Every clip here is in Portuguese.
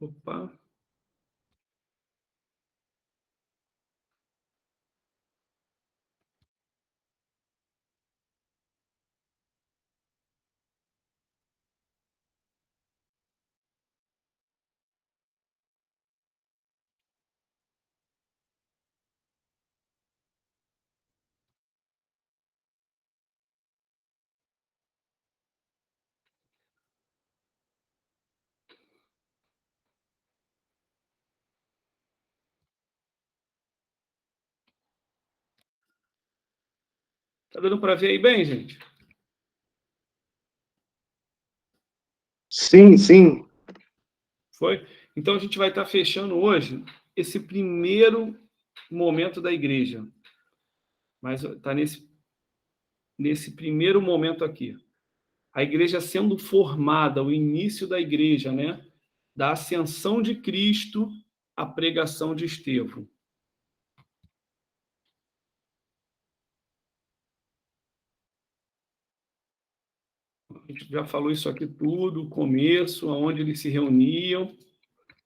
Opa, tá dando para ver aí bem, gente? Sim, sim. Foi? Então a gente vai estar fechando hoje esse primeiro momento da igreja. Mas está nesse primeiro momento aqui. A igreja sendo formada, o início da igreja, né? Da ascensão de Cristo à pregação de Estevão. A gente já falou isso aqui tudo, o começo, aonde eles se reuniam,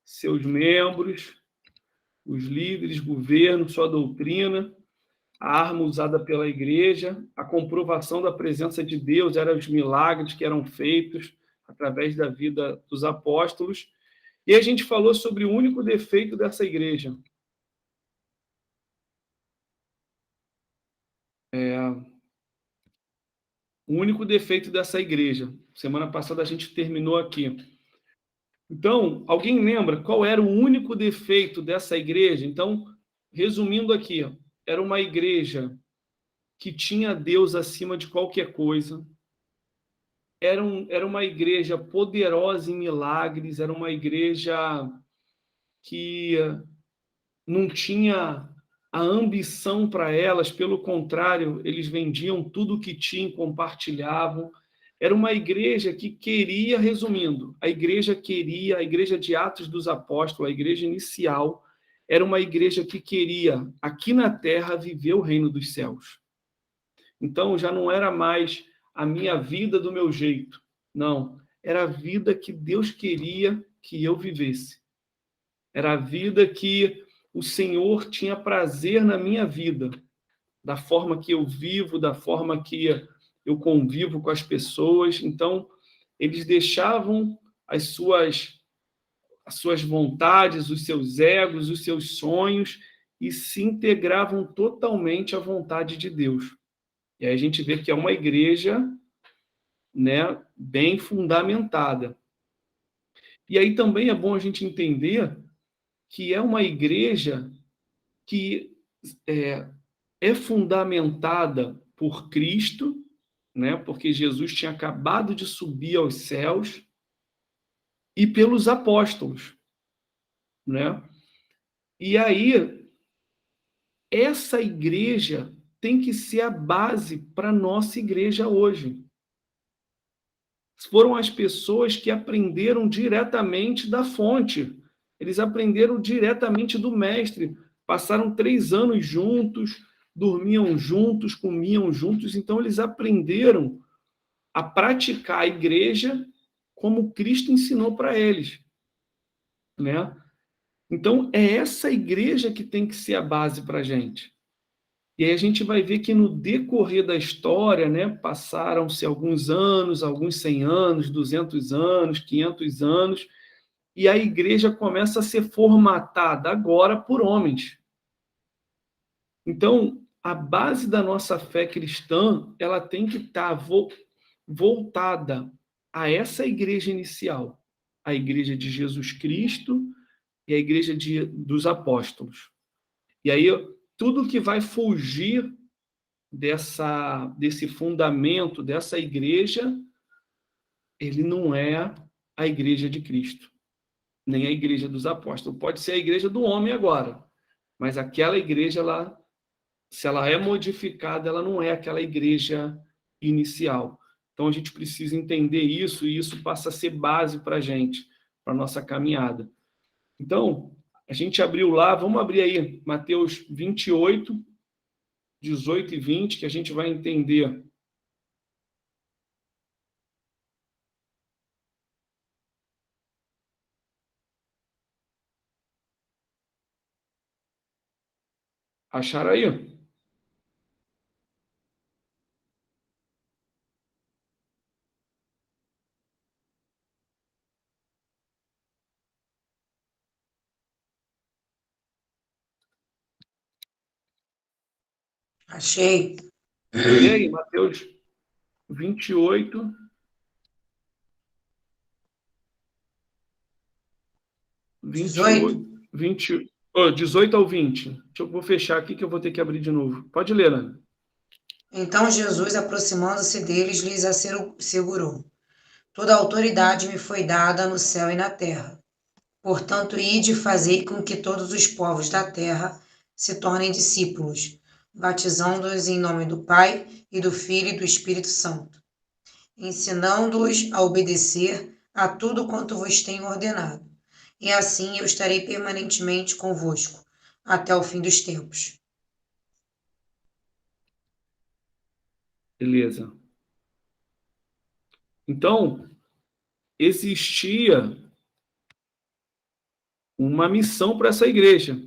seus membros, os líderes, governo, sua doutrina, a arma usada pela igreja, a comprovação da presença de Deus, eram os milagres que eram feitos através da vida dos apóstolos. E a gente falou sobre o único defeito dessa igreja. O único defeito dessa igreja. Semana passada a gente terminou aqui. Então, alguém lembra qual era o único defeito dessa igreja? Então, resumindo aqui, era uma igreja que tinha Deus acima de qualquer coisa, era uma igreja poderosa em milagres, era uma igreja que não tinha a ambição para elas, pelo contrário, eles vendiam tudo o que tinham, compartilhavam. Era uma igreja que queria, resumindo, a igreja de Atos dos Apóstolos, a igreja inicial, era uma igreja que queria, aqui na terra, viver o reino dos céus. Então, já não era mais a minha vida do meu jeito. Não, era a vida que Deus queria que eu vivesse. Era a vida que o Senhor tinha prazer na minha vida, da forma que eu vivo, da forma que eu convivo com as pessoas. Então, eles deixavam as suas vontades, os seus egos, os seus sonhos e se integravam totalmente à vontade de Deus. E aí a gente vê que é uma igreja, né, bem fundamentada. E aí também é bom a gente entender que é uma igreja que é fundamentada por Cristo, né, porque Jesus tinha acabado de subir aos céus, e pelos apóstolos, né? E aí essa igreja tem que ser a base para a nossa igreja hoje. Foram as pessoas que aprenderam diretamente da fonte. Eles aprenderam diretamente do mestre. Passaram 3 anos juntos, dormiam juntos, comiam juntos. Então, eles aprenderam a praticar a igreja como Cristo ensinou para eles, né? Então, é essa igreja que tem que ser a base para a gente. E aí a gente vai ver que no decorrer da história, né, passaram-se alguns 100 anos, 200 anos, 500 anos, e a igreja começa a ser formatada agora por homens. Então, a base da nossa fé cristã, ela tem que estar voltada a essa igreja inicial, a igreja de Jesus Cristo e a igreja dos apóstolos. E aí, tudo que vai fugir desse fundamento, dessa igreja, ele não é a igreja de Cristo, nem a igreja dos apóstolos. Pode ser a igreja do homem agora, mas aquela igreja, se ela é modificada, ela não é aquela igreja inicial. Então, a gente precisa entender isso, e isso passa a ser base para a gente, para a nossa caminhada. Então, a gente abriu lá, vamos abrir aí Mateus 28, 18 e 20, que a gente vai entender Acharam aí? Achei. Lê aí, Mateus 28, 18. 28, 20, 18 ao 20. Vou fechar aqui que eu vou ter que abrir de novo. Pode ler, Ana. Então Jesus, aproximando-se deles, lhes assegurou: Toda a autoridade me foi dada no céu e na terra. Portanto, ide e fazei com que todos os povos da terra se tornem discípulos, batizando-os em nome do Pai e do Filho e do Espírito Santo, ensinando-os a obedecer a tudo quanto vos tenho ordenado. E assim eu estarei permanentemente convosco, até o fim dos tempos. Beleza. Então, existia uma missão para essa igreja.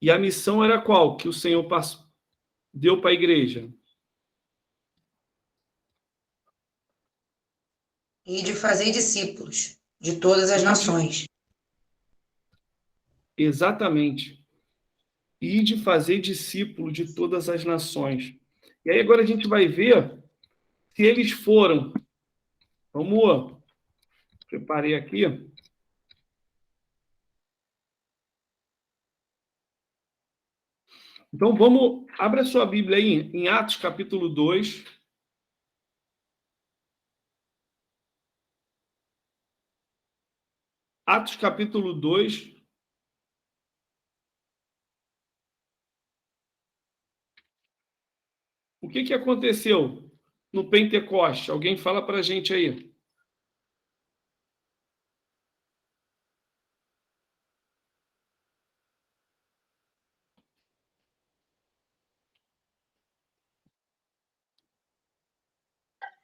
E a missão era qual? Que o Senhor deu para a igreja? E de fazer discípulos de todas as nações. Exatamente. E de fazer discípulo de todas as nações. E aí agora a gente vai ver se eles foram. Vamos, preparei aqui. Então vamos, abre a sua Bíblia aí em Atos capítulo 2. Atos capítulo 2. O que aconteceu no Pentecoste? Alguém fala para a gente aí.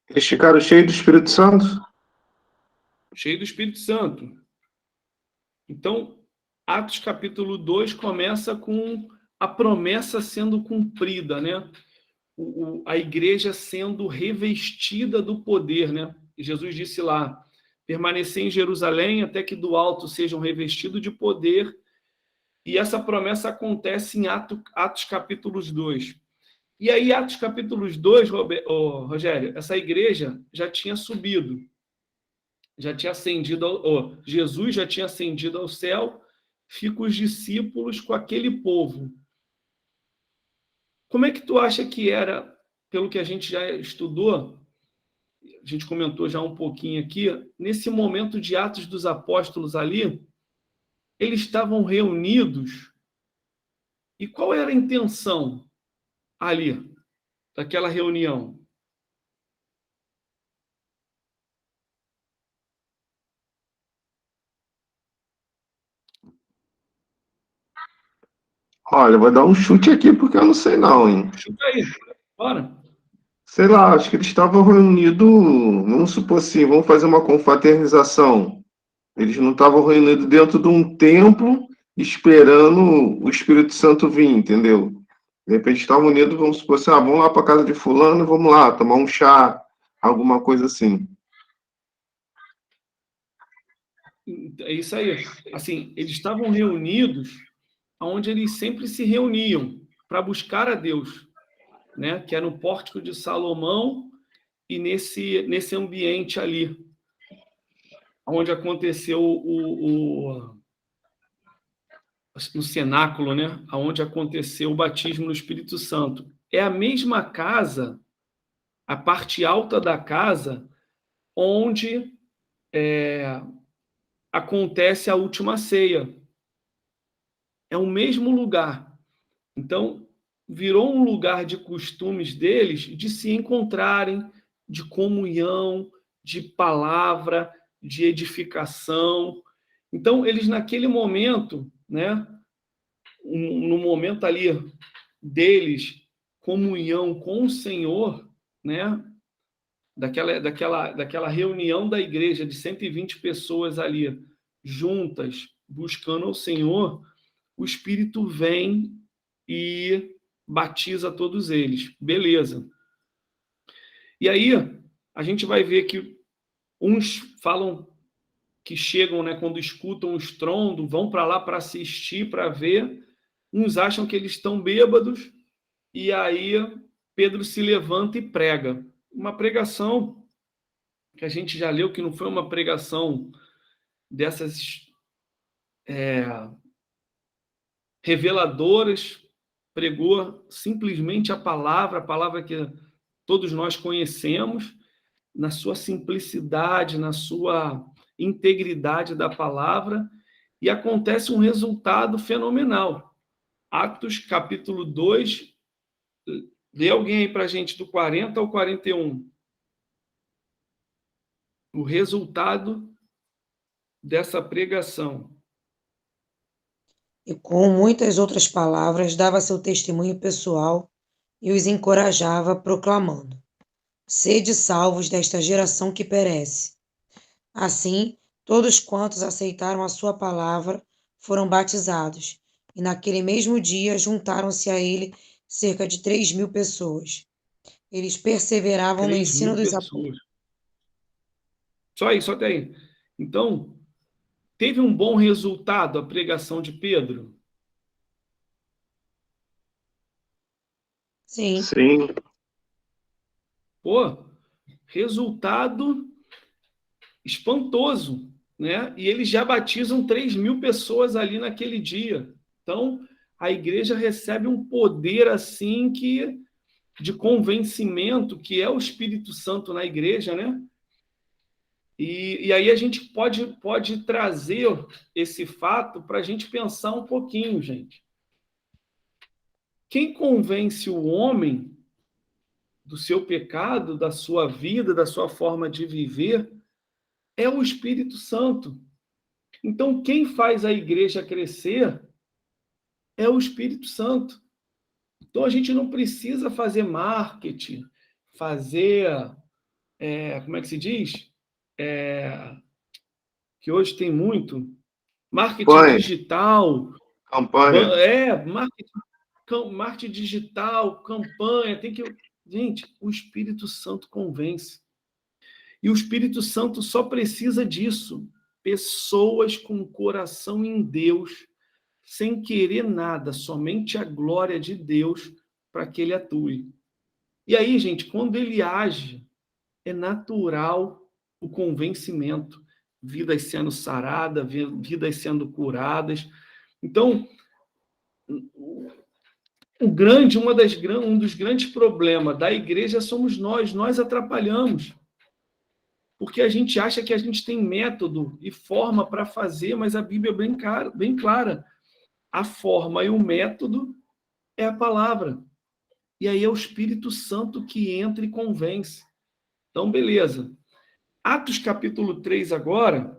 Eles ficaram cheios do Espírito Santo? Cheio do Espírito Santo. Então, Atos capítulo 2 começa com a promessa sendo cumprida, né? A igreja sendo revestida do poder, né? Jesus disse lá, permanecer em Jerusalém até que do alto sejam revestidos de poder. E essa promessa acontece em Atos capítulos 2. E aí, Atos capítulos 2, Rogério, essa igreja já tinha subido, já tinha ascendido, Jesus já tinha ascendido ao céu, ficam os discípulos com aquele povo. Como é que tu acha que era, pelo que a gente já estudou, a gente comentou já um pouquinho aqui, nesse momento de Atos dos Apóstolos ali, eles estavam reunidos, e qual era a intenção ali, daquela reunião? Olha, eu vou dar um chute aqui porque eu não sei não, hein? Chuta aí, bora. Sei lá, acho que eles estavam reunidos, vamos supor assim, vamos fazer uma confraternização. Eles não estavam reunidos dentro de um templo esperando o Espírito Santo vir, entendeu? De repente estavam unidos, vamos supor assim, vamos lá para casa de fulano, vamos lá tomar um chá, alguma coisa assim. É isso aí. Assim, eles estavam reunidos onde eles sempre se reuniam para buscar a Deus, né? Que é no Pórtico de Salomão e nesse ambiente ali, onde aconteceu no cenáculo, né? Onde aconteceu o batismo no Espírito Santo. É a mesma casa, a parte alta da casa, onde acontece a última ceia. É o mesmo lugar. Então, virou um lugar de costumes deles de se encontrarem, de comunhão, de palavra, de edificação. Então, eles naquele momento, né, no momento ali deles, comunhão com o Senhor, né, daquela reunião da igreja de 120 pessoas ali juntas, buscando o Senhor, o Espírito vem e batiza todos eles. Beleza. E aí, a gente vai ver que uns falam que chegam, né, quando escutam o estrondo, vão para lá para assistir, para ver. Uns acham que eles estão bêbados, e aí Pedro se levanta e prega. Uma pregação que a gente já leu, que não foi uma pregação dessas reveladoras, pregou simplesmente a palavra que todos nós conhecemos, na sua simplicidade, na sua integridade da palavra, e acontece um resultado fenomenal. Atos, capítulo 2, lê alguém aí para a gente do 40 ao 41. O resultado dessa pregação. E com muitas outras palavras dava seu testemunho pessoal e os encorajava, proclamando: Sede salvos desta geração que perece. Assim, todos quantos aceitaram a sua palavra foram batizados, e naquele mesmo dia juntaram-se a ele cerca de 3.000 pessoas. Eles perseveravam no 3 ensino mil dos apóstolos. pessoas. Só aí, só até aí. Então, teve um bom resultado a pregação de Pedro? Sim, Sim, Pô, resultado espantoso, né? E eles já batizam 3.000 pessoas ali naquele dia. Então, a igreja recebe um poder assim que de convencimento, que é o Espírito Santo na igreja, né? E aí a gente pode trazer esse fato para a gente pensar um pouquinho, gente. Quem convence o homem do seu pecado, da sua vida, da sua forma de viver, é o Espírito Santo. Então, quem faz a igreja crescer é o Espírito Santo. Então, a gente não precisa fazer marketing, fazer, como é que se diz? Que hoje tem muito, marketing campanha, digital, campanha. marketing digital, campanha, tem que... Gente, o Espírito Santo convence. E o Espírito Santo só precisa disso. Pessoas com coração em Deus, sem querer nada, somente a glória de Deus para que ele atue. E aí, gente, quando ele age, é natural o convencimento. Vidas sendo saradas, vidas sendo curadas. Então, um dos grandes problemas da igreja somos nós atrapalhamos. Porque a gente acha que a gente tem método e forma para fazer, mas a Bíblia é bem clara. A forma e o método é a palavra. E aí é o Espírito Santo que entra e convence. Então, beleza. Atos capítulo 3 agora,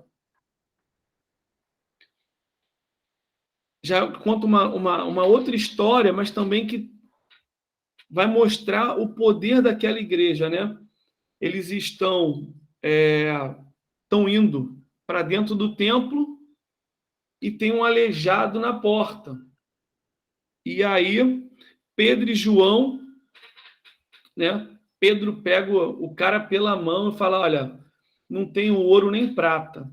já conta uma outra história, mas também que vai mostrar o poder daquela igreja, né? Eles estão indo para dentro do templo e tem um aleijado na porta. E aí, Pedro e João, né? Pedro pega o cara pela mão e fala: olha, não tenho ouro nem prata.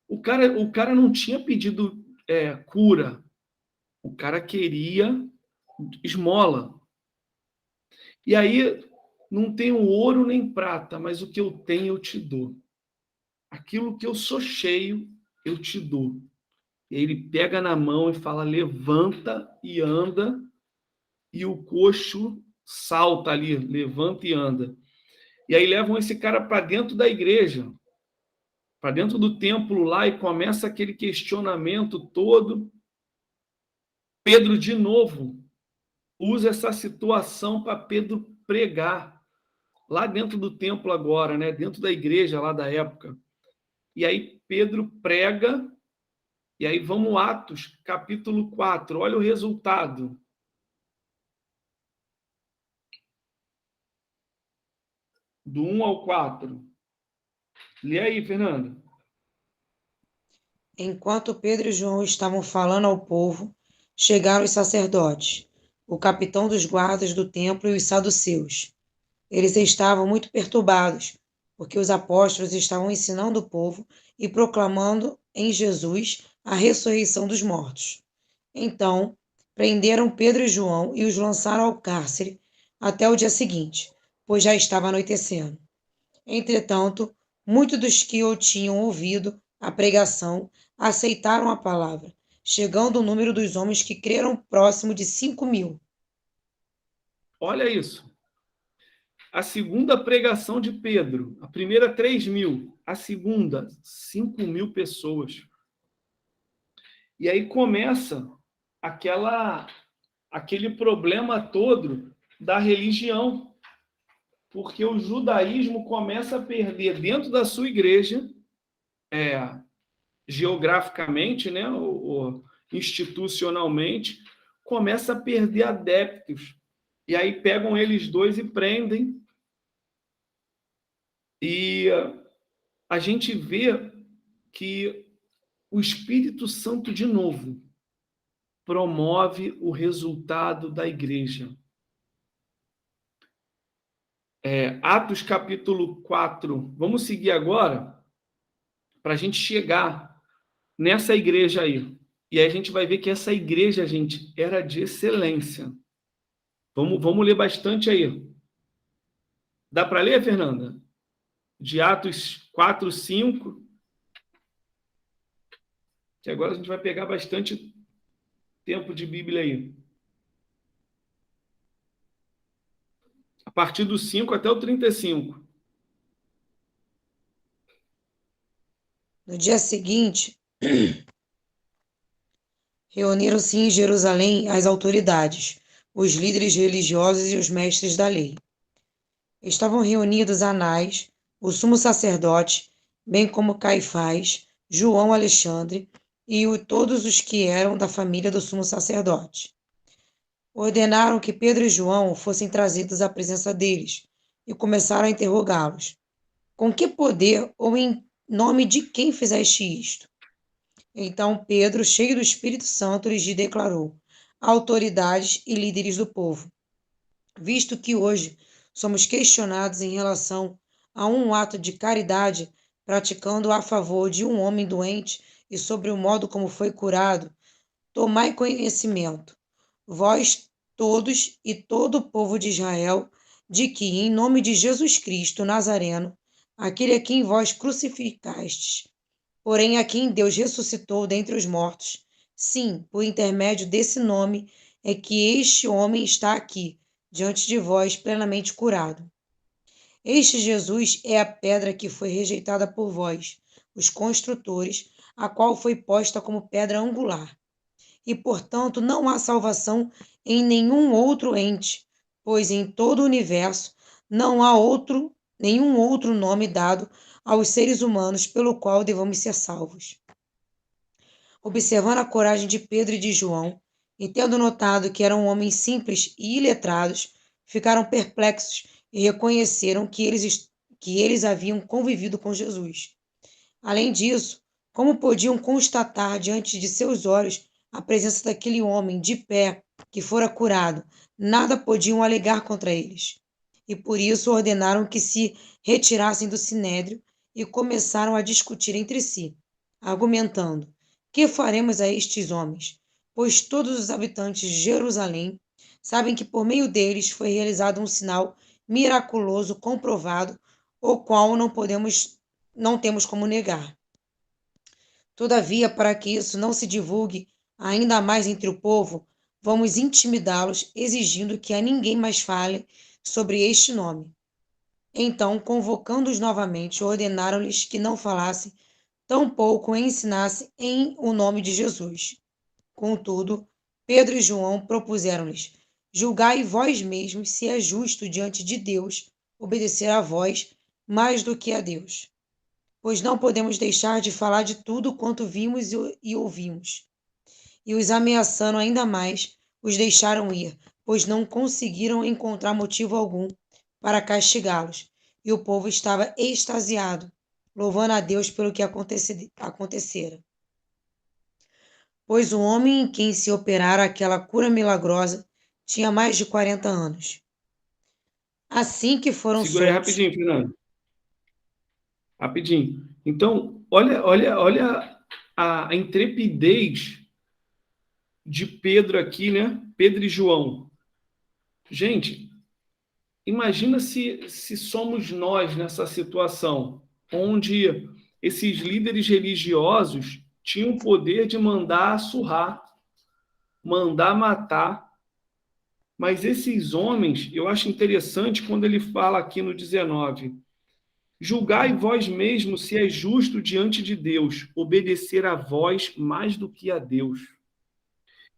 O cara não tinha pedido cura. O cara queria esmola. E aí, não tenho ouro nem prata, mas o que eu tenho eu te dou. Aquilo que eu sou cheio, eu te dou. E aí ele pega na mão e fala: levanta e anda. E o coxo salta ali, levanta e anda. E aí levam esse cara para dentro da igreja, para dentro do templo lá, e começa aquele questionamento todo. Pedro, de novo, usa essa situação para Pedro pregar lá dentro do templo agora, né? Dentro da igreja lá da época. E aí Pedro prega, e aí vamos Atos, capítulo 4. Olha o resultado. Do 1 ao 4. Lê aí, Fernando. enquanto Pedro e João estavam falando ao povo, chegaram os sacerdotes, o capitão dos guardas do templo e os saduceus. Eles estavam muito perturbados, porque os apóstolos estavam ensinando o povo e proclamando em Jesus a ressurreição dos mortos. Então, prenderam Pedro e João e os lançaram ao cárcere até o dia seguinte, pois já estava anoitecendo. Entretanto, muitos dos que o tinham ouvido a pregação aceitaram a palavra, chegando o número dos homens que creram próximo de 5.000. Olha isso. A segunda pregação de Pedro, a primeira 3.000, a segunda 5.000 pessoas. E aí começa aquele problema todo da religião, porque o judaísmo começa a perder dentro da sua igreja, geograficamente, né, ou institucionalmente, começa a perder adeptos. E aí pegam eles dois e prendem. E a gente vê que o Espírito Santo, de novo, promove o resultado da igreja. Atos capítulo 4. Vamos seguir agora para a gente chegar nessa igreja aí. E aí a gente vai ver que essa igreja, gente, era de excelência. Vamos ler bastante aí. Dá para ler, Fernanda? De Atos 4, 5. Que agora a gente vai pegar bastante tempo de Bíblia aí. A partir do 5 até o 35. No dia seguinte, reuniram-se em Jerusalém as autoridades, os líderes religiosos e os mestres da lei. Estavam reunidos Anás, o sumo sacerdote, bem como Caifás, João Alexandre e todos os que eram da família do sumo sacerdote. Ordenaram que Pedro e João fossem trazidos à presença deles e começaram a interrogá-los. Com que poder ou em nome de quem fizeste isto? Então Pedro, cheio do Espírito Santo, lhes declarou: autoridades e líderes do povo, visto que hoje somos questionados em relação a um ato de caridade praticando a favor de um homem doente e sobre o modo como foi curado, tomai conhecimento, vós todos e todo o povo de Israel, de que, em nome de Jesus Cristo Nazareno, aquele a quem vós crucificastes, porém a quem Deus ressuscitou dentre os mortos, sim, por intermédio desse nome é que este homem está aqui, diante de vós, plenamente curado. Este Jesus é a pedra que foi rejeitada por vós, os construtores, a qual foi posta como pedra angular. E, portanto, não há salvação em nenhum outro ente, pois em todo o universo não há nenhum outro nome dado aos seres humanos pelo qual devamos ser salvos. Observando a coragem de Pedro e de João, e tendo notado que eram homens simples e iletrados, ficaram perplexos e reconheceram que eles haviam convivido com Jesus. Além disso, como podiam constatar diante de seus olhos a presença daquele homem de pé que fora curado, nada podiam alegar contra eles. E por isso ordenaram que se retirassem do sinédrio e começaram a discutir entre si, argumentando: que faremos a estes homens? Pois todos os habitantes de Jerusalém sabem que por meio deles foi realizado um sinal miraculoso comprovado, o qual não temos como negar. Todavia, para que isso não se divulgue ainda mais entre o povo, vamos intimidá-los, exigindo que a ninguém mais fale sobre este nome. Então, convocando-os novamente, ordenaram-lhes que não falassem, tampouco ensinassem em o nome de Jesus. Contudo, Pedro e João propuseram-lhes: julgai vós mesmos se é justo diante de Deus obedecer a vós mais do que a Deus. Pois não podemos deixar de falar de tudo quanto vimos e ouvimos. E os ameaçando ainda mais, os deixaram ir, pois não conseguiram encontrar motivo algum para castigá-los. E o povo estava extasiado, louvando a Deus pelo que acontecera. pois o homem em quem se operara aquela cura milagrosa tinha mais de 40 anos. Assim que foram Segura aí soltos. rapidinho, Fernando. Rapidinho. Então, olha a intrepidez de Pedro aqui, né? Pedro e João. Gente, imagina se somos nós nessa situação, onde esses líderes religiosos tinham o poder de mandar surrar, mandar matar. Mas esses homens, eu acho interessante quando ele fala aqui no 19: julgai vós mesmos se é justo diante de Deus obedecer a vós mais do que a Deus.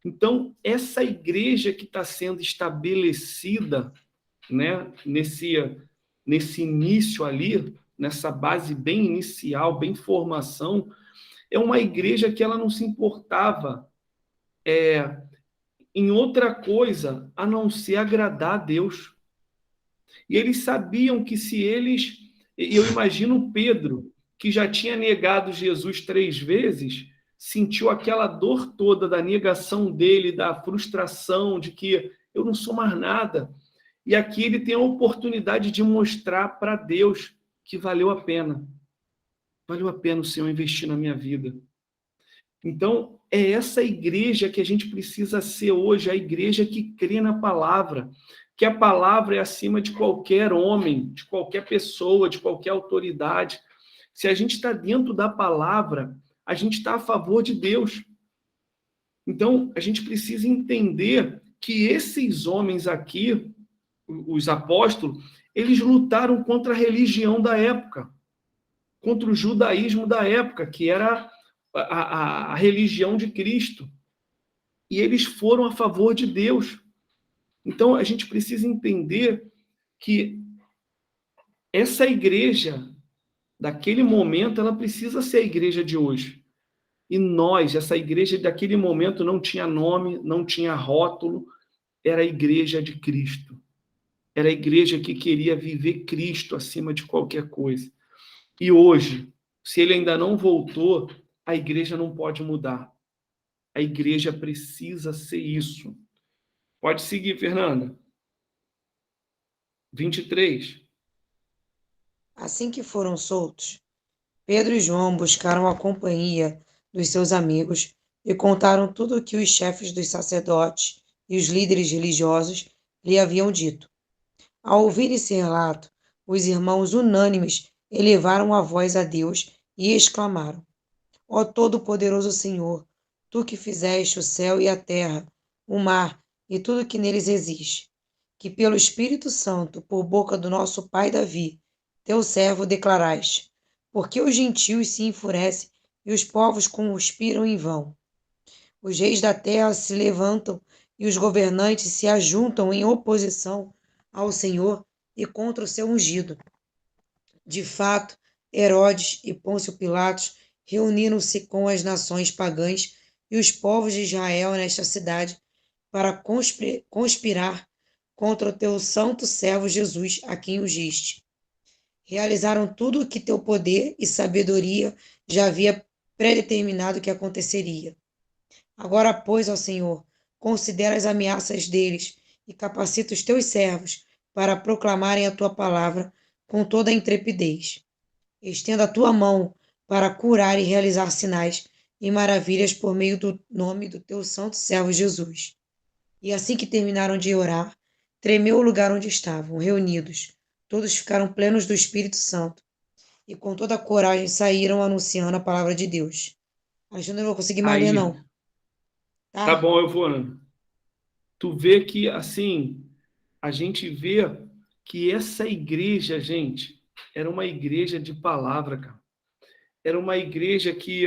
Então, essa igreja que está sendo estabelecida, né, nesse início ali, nessa base bem inicial, bem formação, é uma igreja que ela não se importava em outra coisa a não ser agradar a Deus. E eles sabiam que se eles... Eu imagino Pedro, que já tinha negado Jesus 3 vezes, sentiu aquela dor toda da negação dele, da frustração de que eu não sou mais nada. E aqui ele tem a oportunidade de mostrar para Deus que valeu a pena. Valeu a pena o Senhor investir na minha vida. Então, é essa igreja que a gente precisa ser hoje, a igreja que crê na palavra, que a palavra é acima de qualquer homem, de qualquer pessoa, de qualquer autoridade. Se a gente está dentro da palavra, a gente está a favor de Deus. Então, a gente precisa entender que esses homens aqui, os apóstolos, eles lutaram contra a religião da época, contra o judaísmo da época, que era a religião de Cristo. E eles foram a favor de Deus. Então, a gente precisa entender que essa igreja, daquele momento, ela precisa ser a igreja de hoje. E nós, essa igreja daquele momento, não tinha nome, não tinha rótulo, era a igreja de Cristo. Era a igreja que queria viver Cristo acima de qualquer coisa. E hoje, se ele ainda não voltou, a igreja não pode mudar. A igreja precisa ser isso. Pode seguir, Fernanda. 23. Assim que foram soltos, Pedro e João buscaram a companhia dos seus amigos e contaram tudo o que os chefes dos sacerdotes e os líderes religiosos lhe haviam dito. Ao ouvir esse relato, os irmãos unânimes elevaram a voz a Deus e exclamaram: Ó Todo-Poderoso Senhor, tu que fizeste o céu e a terra, o mar e tudo que neles existe, que pelo Espírito Santo, por boca do nosso pai Davi, teu servo, declaraste: porque os gentios se enfurecem e os povos conspiram em vão. Os reis da terra se levantam e os governantes se ajuntam em oposição ao Senhor e contra o seu ungido. De fato, Herodes e Pôncio Pilatos reuniram-se com as nações pagãs e os povos de Israel nesta cidade para conspirar contra o teu santo servo Jesus, a quem ungiste. Realizaram tudo o que teu poder e sabedoria já havia predeterminado que aconteceria. Agora, pois, ó Senhor, considera as ameaças deles e capacita os teus servos para proclamarem a tua palavra com toda a intrepidez. Estenda a tua mão para curar e realizar sinais e maravilhas por meio do nome do teu santo servo Jesus. E assim que terminaram de orar, tremeu o lugar onde estavam, reunidos. Todos ficaram plenos do Espírito Santo e com toda a coragem saíram anunciando a palavra de Deus. Acho que eu não vou conseguir mais ler, Aí, não. tá bom, eu vou, Ana. Tu vê que, assim, a gente vê que essa igreja, gente, era uma igreja de palavra, cara. Era uma igreja que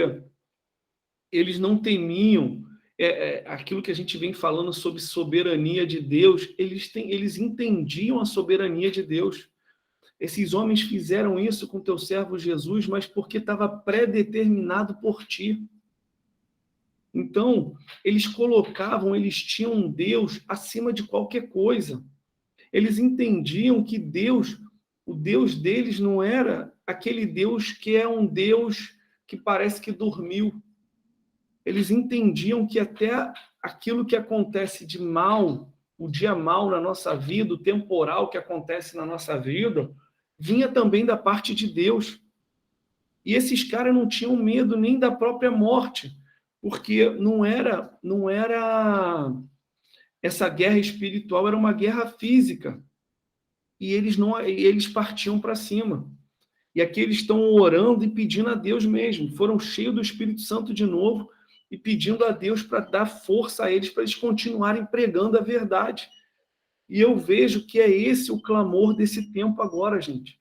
eles não temiam aquilo que a gente vem falando sobre soberania de Deus. Eles entendiam a soberania de Deus. Esses homens fizeram isso com teu servo Jesus, mas porque estava predeterminado por ti. Então, eles tinham um Deus acima de qualquer coisa. Eles entendiam que Deus, o Deus deles não era aquele Deus que é um Deus que parece que dormiu. eles entendiam que até aquilo que acontece de mal, o dia mal na nossa vida, o temporal que acontece na nossa vida, vinha também da parte de Deus. E esses caras não tinham medo nem da própria morte, porque não era essa guerra espiritual, era uma guerra física. E eles partiam para cima. E aqui eles estão orando e pedindo a Deus mesmo. Foram cheios do Espírito Santo de novo e pedindo a Deus para dar força a eles, para eles continuarem pregando a verdade. E eu vejo que é esse o clamor desse tempo agora, gente.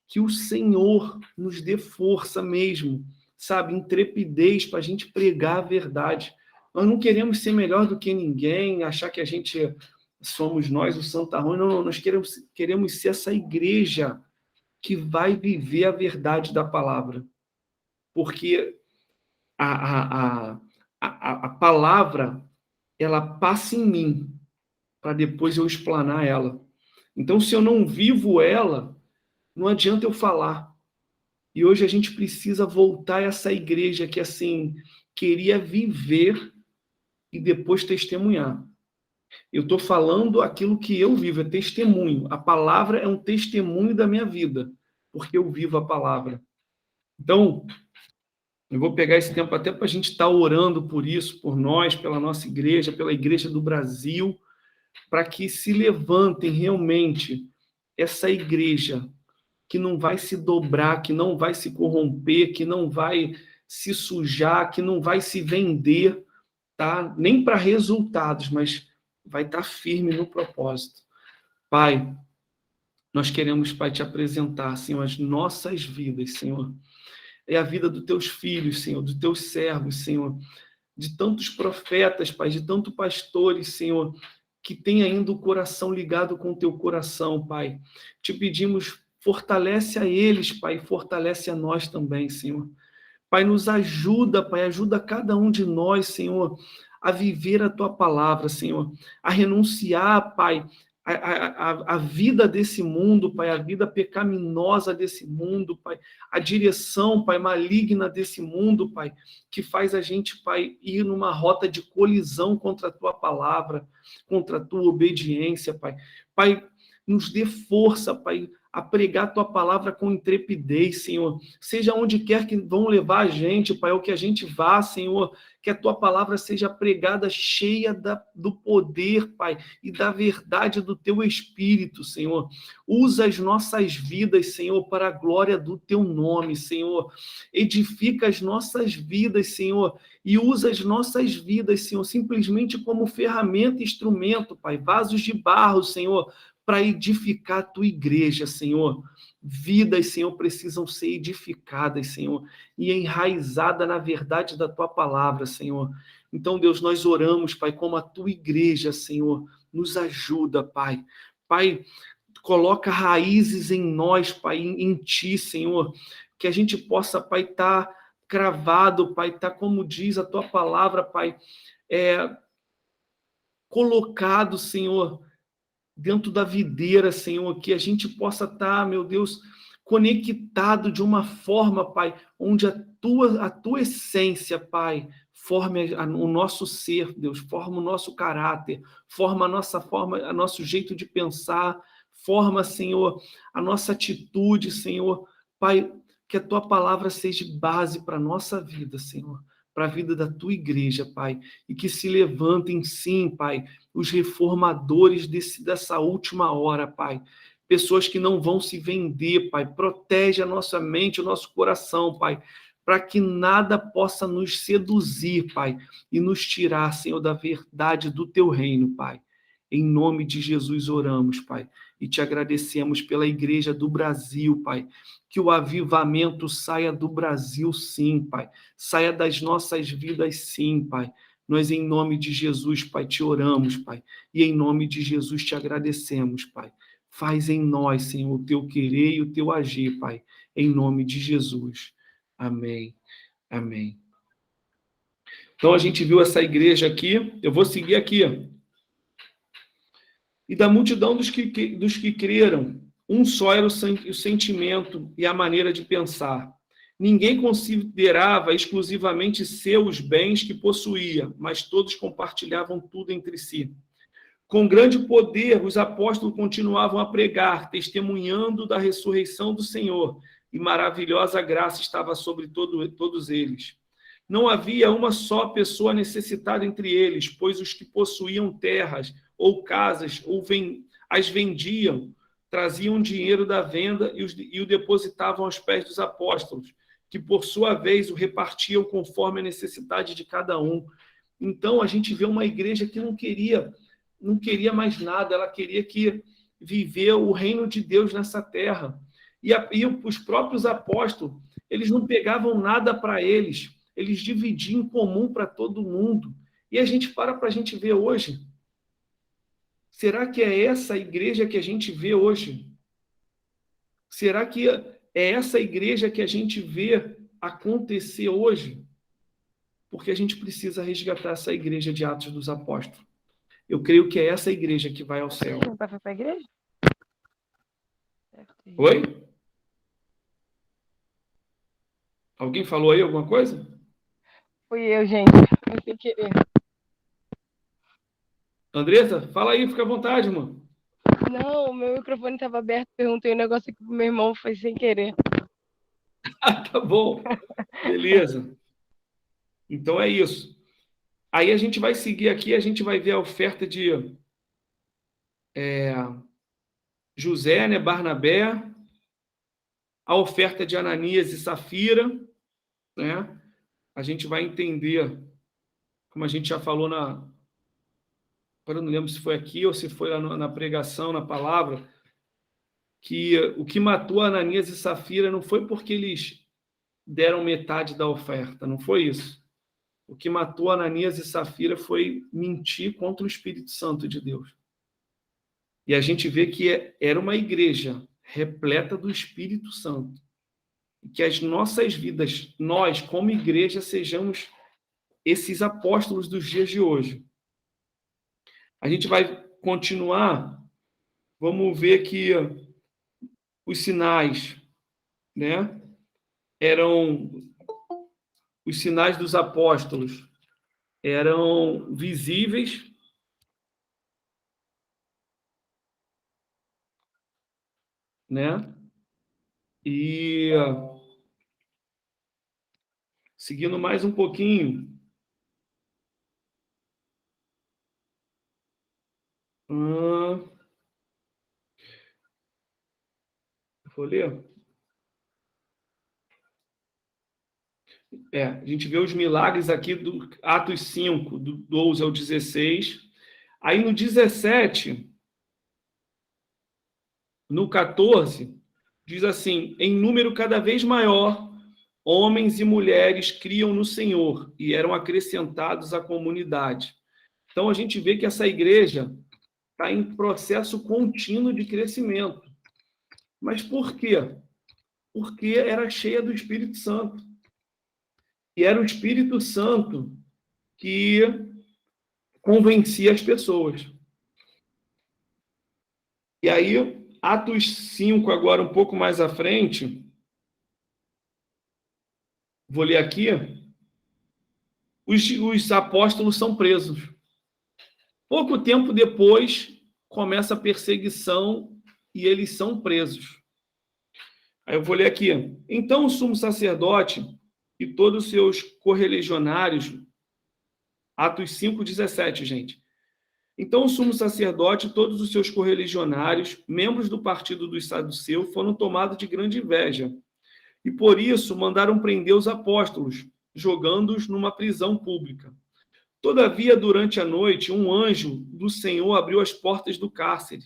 Que o Senhor nos dê força mesmo, sabe? Intrepidez para a gente pregar a verdade. Nós não queremos ser melhor do que ninguém, achar que a gente somos nós, o Santarrão. Não, nós queremos ser essa igreja que vai viver a verdade da palavra. Porque a palavra, ela passa em mim, para depois eu explanar ela. Então, se eu não vivo ela, não adianta eu falar. E hoje a gente precisa voltar a essa igreja que, assim, queria viver e depois testemunhar. Eu estou falando aquilo que eu vivo, é testemunho. A palavra é um testemunho da minha vida, porque eu vivo a palavra. Então, eu vou pegar esse tempo até para a gente estar orando por isso, por nós, pela nossa igreja, pela igreja do Brasil, para que se levantem realmente essa igreja que não vai se dobrar, que não vai se corromper, que não vai se sujar, que não vai se vender, tá? Nem para resultados, mas vai estar firme no propósito. Pai, nós queremos, Pai, te apresentar, Senhor, as nossas vidas, Senhor. É a vida dos teus filhos, Senhor, dos teus servos, Senhor, de tantos profetas, Pai, de tantos pastores, Senhor, que tem ainda o coração ligado com o teu coração, Pai. Te pedimos, fortalece a eles, Pai, fortalece a nós também, Senhor. Pai, nos ajuda, Pai, ajuda cada um de nós, Senhor, a viver a tua palavra, Senhor, a renunciar, Pai, a vida desse mundo, Pai, a vida pecaminosa desse mundo, Pai, a direção, Pai, maligna desse mundo, Pai, que faz a gente, Pai, ir numa rota de colisão contra a tua palavra, contra a tua obediência, Pai. Pai, nos dê força, Pai, a pregar a tua palavra com intrepidez, Senhor. Seja onde quer que vão levar a gente, Pai, ou que a gente vá, Senhor, que a tua palavra seja pregada cheia do poder, Pai, e da verdade do teu Espírito, Senhor. Usa as nossas vidas, Senhor, para a glória do teu nome, Senhor. Edifica as nossas vidas, Senhor, e usa as nossas vidas, Senhor, simplesmente como ferramenta e instrumento, Pai, vasos de barro, Senhor, para edificar a tua igreja, Senhor. Vidas, Senhor, precisam ser edificadas, Senhor, e enraizadas na verdade da tua palavra, Senhor. Então, Deus, nós oramos, Pai, como a tua igreja, Senhor, nos ajuda, Pai. Pai, coloca raízes em nós, Pai, em ti, Senhor, que a gente possa, Pai, estar cravado, Pai, estar, como diz a tua palavra, Pai, colocado, Senhor, dentro da videira, Senhor, que a gente possa estar, meu Deus, conectado de uma forma, Pai, onde a tua essência, Pai, forme o nosso ser, Deus, forma o nosso caráter, forma a nosso jeito de pensar, forma, Senhor, a nossa atitude, Senhor. Pai, que a tua palavra seja base para a nossa vida, Senhor, para a vida da tua igreja, Pai, e que se levantem, sim, Pai, os reformadores dessa última hora, Pai. Pessoas que não vão se vender, Pai. Protege a nossa mente, o nosso coração, Pai, para que nada possa nos seduzir, Pai, e nos tirar, Senhor, da verdade do teu reino, Pai. Em nome de Jesus oramos, Pai, e te agradecemos pela igreja do Brasil, Pai. Que o avivamento saia do Brasil, sim, Pai. Saia das nossas vidas, sim, Pai. Nós, em nome de Jesus, Pai, te oramos, Pai. E em nome de Jesus te agradecemos, Pai. Faz em nós, Senhor, o teu querer e o teu agir, Pai. Em nome de Jesus. Amém. Amém. Então, a gente viu essa igreja aqui. Eu vou seguir aqui. E da multidão dos que creram, um só era o sentimento e a maneira de pensar. Ninguém considerava exclusivamente seus bens que possuía, mas todos compartilhavam tudo entre si. Com grande poder, os apóstolos continuavam a pregar, testemunhando da ressurreição do Senhor, e maravilhosa graça estava sobre todos eles. Não havia uma só pessoa necessitada entre eles, pois os que possuíam terras ou casas as vendiam, traziam dinheiro da venda e o depositavam aos pés dos apóstolos, que por sua vez o repartiam conforme a necessidade de cada um. Então a gente vê uma igreja que não queria mais nada, ela queria viver o reino de Deus nessa terra. E os próprios apóstolos, eles não pegavam nada para eles dividiam em comum para todo mundo. E a gente para a gente ver hoje. Será que é essa igreja que a gente vê hoje? Será que é essa igreja que a gente vê acontecer hoje? Porque a gente precisa resgatar essa igreja de Atos dos Apóstolos. Eu creio que é essa igreja que vai ao céu. Meu pai foi para a igreja? Oi? Alguém falou aí alguma coisa? Fui eu, gente. Foi sem querer. Andressa, fala aí, fica à vontade, irmão. Não, o meu microfone estava aberto. Perguntei um negócio aqui pro meu irmão, foi sem querer. Ah, tá bom. Beleza. Então é isso. Aí a gente vai seguir aqui, a gente vai ver a oferta de José, né, Barnabé, a oferta de Ananias e Safira, né? A gente vai entender, como a gente já falou agora eu não lembro se foi aqui ou se foi lá na pregação, na palavra, que o que matou Ananias e Safira não foi porque eles deram metade da oferta, não foi isso. O que matou Ananias e Safira foi mentir contra o Espírito Santo de Deus. E a gente vê que era uma igreja repleta do Espírito Santo. E que as nossas vidas, nós, como igreja, sejamos esses apóstolos dos dias de hoje. A gente vai continuar, vamos ver que os sinais, né? Os sinais dos apóstolos eram visíveis, né? E seguindo mais um pouquinho, vou ler. A gente vê os milagres aqui do Atos 5, do 12 ao 16. Aí no 17, no 14, diz assim: em número cada vez maior, homens e mulheres criam no Senhor e eram acrescentados à comunidade. Então a gente vê que essa igreja está em processo contínuo de crescimento. Mas por quê? Porque era cheia do Espírito Santo. E era o Espírito Santo que convencia as pessoas. E aí, Atos 5, agora um pouco mais à frente, vou ler aqui, os apóstolos são presos. Pouco tempo depois, começa a perseguição e eles são presos. Aí eu vou ler aqui. Então o sumo sacerdote e todos os seus correligionários, Atos 5:17, gente. Então o sumo sacerdote e todos os seus correligionários, membros do partido dos saduceus, foram tomados de grande inveja. E por isso mandaram prender os apóstolos, jogando-os numa prisão pública. Todavia, durante a noite, um anjo do Senhor abriu as portas do cárcere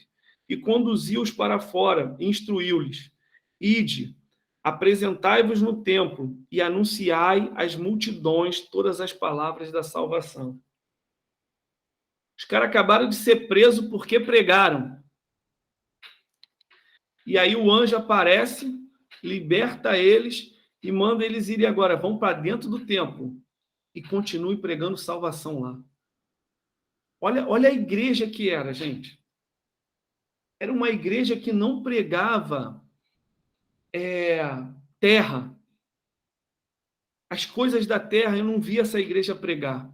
e conduziu-os para fora e instruiu-lhes: ide, apresentai-vos no templo e anunciai às multidões todas as palavras da salvação. Os caras acabaram de ser presos porque pregaram. E aí o anjo aparece, liberta eles e manda eles irem agora. Vão para dentro do templo e continue pregando salvação lá. Olha a igreja que era, gente. Era uma igreja que não pregava terra. As coisas da terra, eu não vi essa igreja pregar.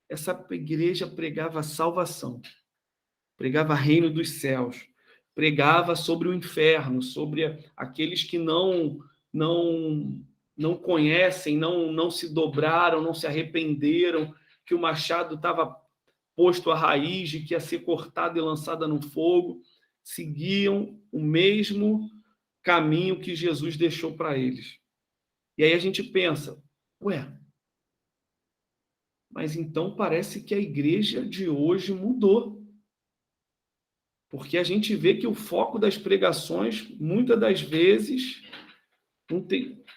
Essa igreja pregava salvação, pregava reino dos céus, pregava sobre o inferno, sobre aqueles que não conhecem, não se dobraram, não se arrependeram, que o machado estava posto à raiz, que ia ser cortada e lançada no fogo, seguiam o mesmo caminho que Jesus deixou para eles. E aí a gente pensa, ué, mas então parece que a igreja de hoje mudou. Porque a gente vê que o foco das pregações, muitas das vezes,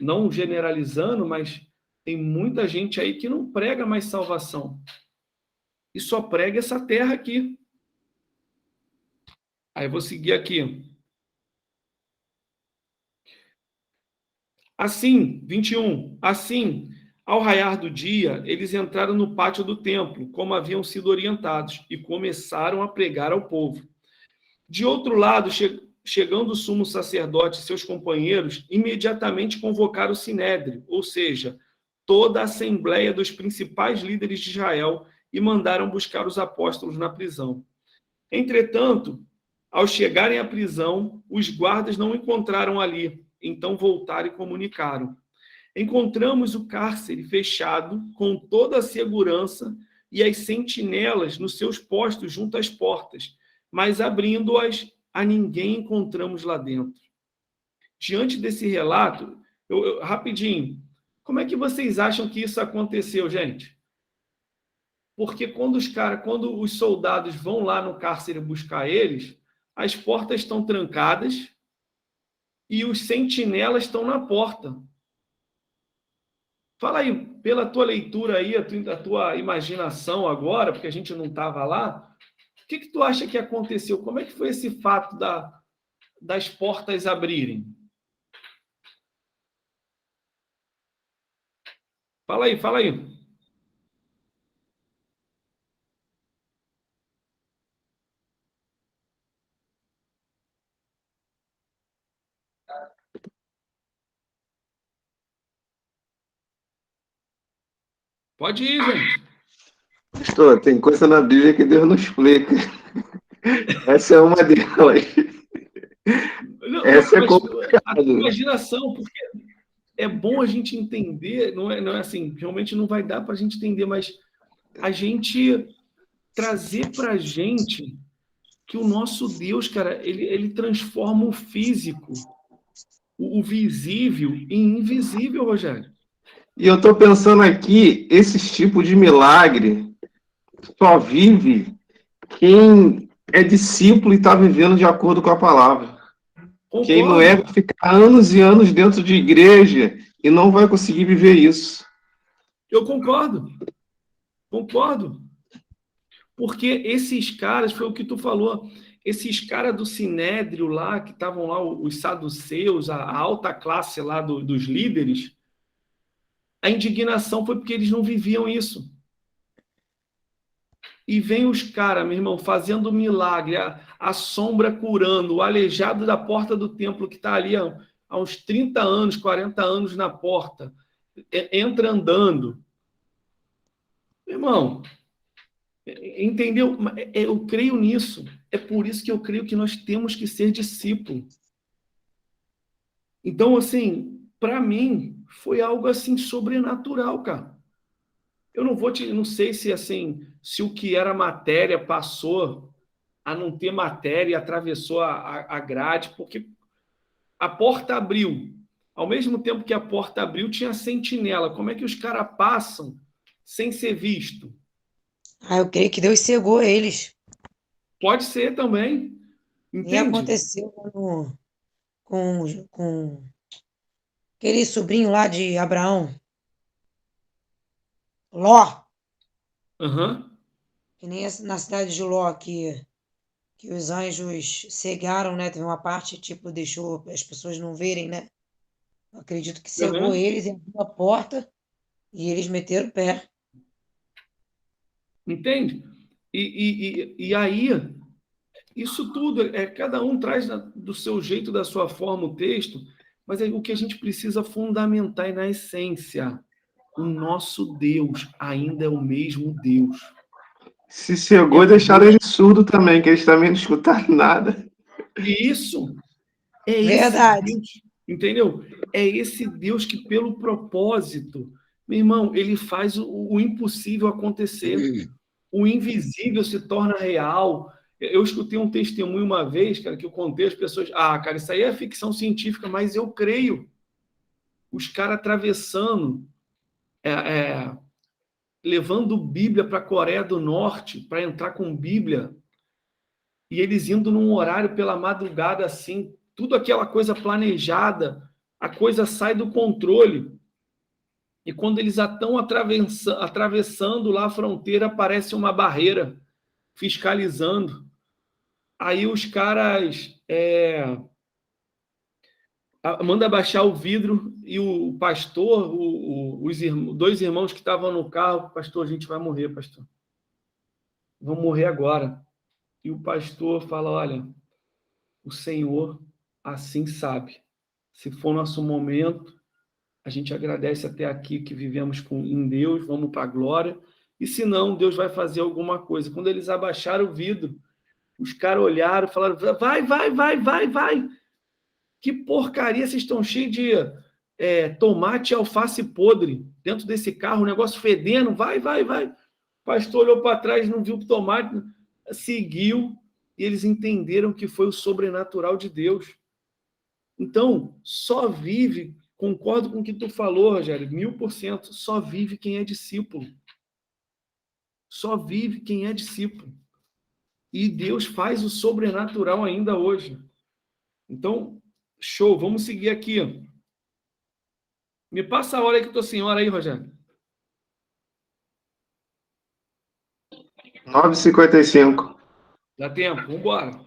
não generalizando, mas tem muita gente aí que não prega mais salvação. E só prega essa terra aqui. Aí eu vou seguir aqui. Assim, 21. Assim, ao raiar do dia, eles entraram no pátio do templo, como haviam sido orientados, e começaram a pregar ao povo. De outro lado, chegando o sumo sacerdote e seus companheiros, imediatamente convocaram o sinédrio, ou seja, toda a assembleia dos principais líderes de Israel, e mandaram buscar os apóstolos na prisão. Entretanto, ao chegarem à prisão, os guardas não encontraram ali, então voltaram e comunicaram: encontramos o cárcere fechado, com toda a segurança e as sentinelas nos seus postos junto às portas, mas abrindo-as, a ninguém encontramos lá dentro. Diante desse relato, rapidinho, como é que vocês acham que isso aconteceu, gente? Porque quando os soldados vão lá no cárcere buscar eles, as portas estão trancadas e os sentinelas estão na porta. Fala aí, pela tua leitura aí, a tua imaginação agora, porque a gente não estava lá, o que tu acha que aconteceu? Como é que foi esse fato das portas abrirem? Fala aí, fala aí. Pode ir, gente. Pastor, tem coisa na Bíblia que Deus não explica. Essa é uma delas. Essa é complicada. A imaginação, porque é bom a gente entender, não é assim, realmente não vai dar para a gente entender, mas a gente trazer para a gente que o nosso Deus, cara, ele transforma o físico, o visível em invisível, Rogério. E eu estou pensando aqui, esse tipo de milagre só vive quem é discípulo e está vivendo de acordo com a palavra. Concordo. Quem não é, vai ficar anos e anos dentro de igreja e não vai conseguir viver isso. Eu concordo. Porque esses caras, foi o que tu falou, esses caras do Sinédrio lá, que estavam lá, os saduceus, a alta classe lá dos líderes, a indignação foi porque eles não viviam isso. E vem os caras, meu irmão, fazendo milagre, a sombra curando, o aleijado da porta do templo que está ali há uns 30 anos, 40 anos na porta, entra andando. Meu irmão, entendeu? Eu creio nisso. É por isso que eu creio que nós temos que ser discípulo. Então, assim, para mim, foi algo assim sobrenatural, cara. Eu não sei se assim, se o que era matéria passou a não ter matéria e atravessou a grade, porque a porta abriu. Ao mesmo tempo que a porta abriu, tinha sentinela. Como é que os caras passam sem ser visto? Eu creio que Deus cegou eles. Pode ser também. Entende? E aconteceu com aquele sobrinho lá de Abraão, Ló. Uhum. Que nem na cidade de Ló, que os anjos cegaram, né? Teve uma parte, tipo, deixou as pessoas não verem, né? Eu acredito que cegou eles e abriu a porta e eles meteram o pé. Entende? E aí, isso tudo, cada um traz do seu jeito, da sua forma o texto, mas o que a gente precisa fundamentar é na essência. o nosso Deus ainda é o mesmo Deus. Se cegou e deixaram ele surdo também, que eles também não escutaram nada. E isso é Verdade. esse Deus, entendeu? É esse Deus que, pelo propósito, meu irmão, ele faz o impossível acontecer. O invisível se torna real. Eu escutei um testemunho uma vez, cara, que eu contei às pessoas, cara, isso aí é ficção científica, mas eu creio. Os caras atravessando, levando Bíblia para a Coreia do Norte, para entrar com Bíblia, e eles indo num horário pela madrugada, assim, tudo aquela coisa planejada, a coisa sai do controle. E quando eles estão atravessando lá a fronteira, aparece uma barreira fiscalizando. Aí os caras manda baixar o vidro e o pastor, os dois irmãos que estavam no carro, pastor, a gente vai morrer, pastor. Vamos morrer agora. E o pastor fala, olha, o Senhor assim sabe. Se for nosso momento, a gente agradece até aqui que vivemos em Deus, vamos para a glória. E se não, Deus vai fazer alguma coisa. Quando eles abaixaram o vidro, os caras olharam e falaram, vai. Que porcaria, vocês estão cheios de tomate e alface podre dentro desse carro, o negócio fedendo, vai. O pastor olhou para trás, não viu o tomate, seguiu, e eles entenderam que foi o sobrenatural de Deus. Então, só vive, concordo com o que tu falou, Rogério, 1000%, só vive quem é discípulo. Só vive quem é discípulo. E Deus faz o sobrenatural ainda hoje. Então, show, vamos seguir aqui. Me passa a hora aí que eu tô sem hora aí, Rogério. 9h55. Dá tempo, vamos embora.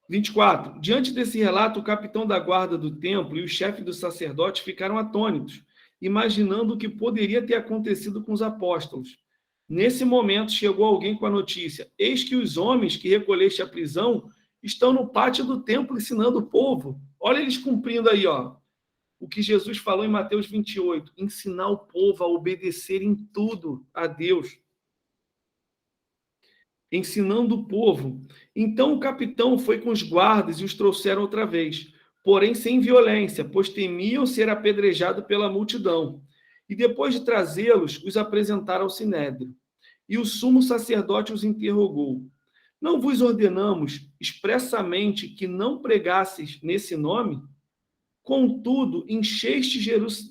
24. Diante desse relato, o capitão da guarda do templo e o chefe dos sacerdotes ficaram atônitos, imaginando o que poderia ter acontecido com os apóstolos. Nesse momento, chegou alguém com a notícia: eis que os homens que recolheste à prisão estão no pátio do templo ensinando o povo. Olha eles cumprindo aí, o que Jesus falou em Mateus 28, ensinar o povo a obedecer em tudo a Deus. Ensinando o povo. Então o capitão foi com os guardas e os trouxeram outra vez, porém sem violência, pois temiam ser apedrejados pela multidão. E depois de trazê-los, os apresentaram ao sinédrio. E o sumo sacerdote os interrogou: não vos ordenamos expressamente que não pregasseis nesse nome? Contudo, encheste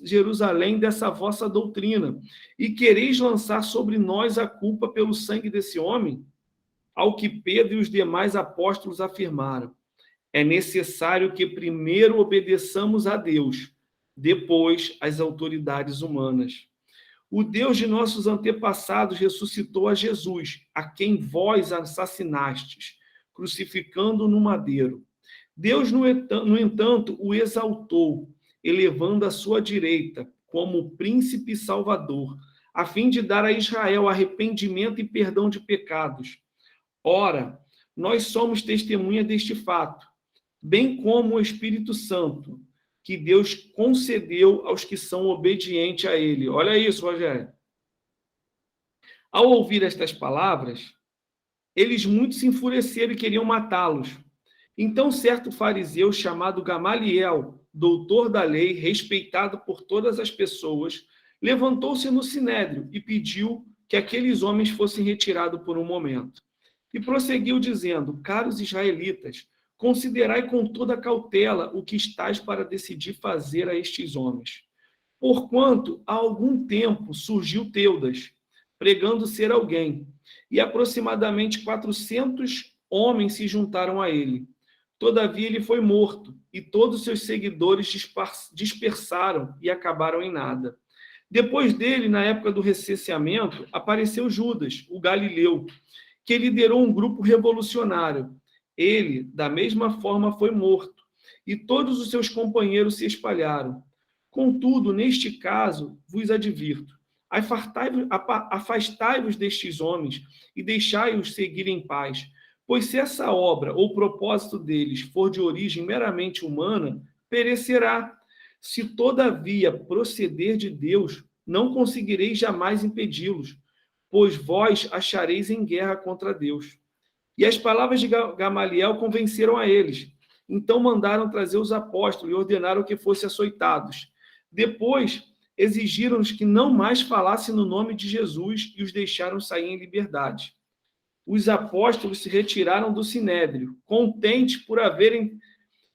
Jerusalém dessa vossa doutrina, e quereis lançar sobre nós a culpa pelo sangue desse homem? Ao que Pedro e os demais apóstolos afirmaram: é necessário que primeiro obedeçamos a Deus, depois às autoridades humanas. O Deus de nossos antepassados ressuscitou a Jesus, a quem vós assassinastes, crucificando-o no madeiro. Deus, no entanto, o exaltou, elevando à sua direita como príncipe salvador, a fim de dar a Israel arrependimento e perdão de pecados. Ora, nós somos testemunha deste fato, bem como o Espírito Santo, que Deus concedeu aos que são obedientes a ele. Olha isso, Rogério. Ao ouvir estas palavras, eles muito se enfureceram e queriam matá-los. Então, certo fariseu chamado Gamaliel, doutor da lei, respeitado por todas as pessoas, levantou-se no sinédrio e pediu que aqueles homens fossem retirados por um momento. E prosseguiu dizendo: caros israelitas, considerai com toda cautela o que estáis para decidir fazer a estes homens. Porquanto, há algum tempo, surgiu Teudas, pregando ser alguém, e aproximadamente 400 homens se juntaram a ele. Todavia, ele foi morto, e todos os seus seguidores dispersaram e acabaram em nada. Depois dele, na época do recenseamento, apareceu Judas, o galileu, que liderou um grupo revolucionário. Ele, da mesma forma, foi morto, e todos os seus companheiros se espalharam. Contudo, neste caso, vos advirto: afastai-vos destes homens e deixai-os seguir em paz, pois se essa obra ou propósito deles for de origem meramente humana, perecerá. Se, todavia, proceder de Deus, não conseguireis jamais impedi-los, pois vós achareis em guerra contra Deus. E as palavras de Gamaliel convenceram a eles. Então mandaram trazer os apóstolos e ordenaram que fossem açoitados. Depois exigiram-nos que não mais falassem no nome de Jesus e os deixaram sair em liberdade. Os apóstolos se retiraram do sinédrio, contentes por haverem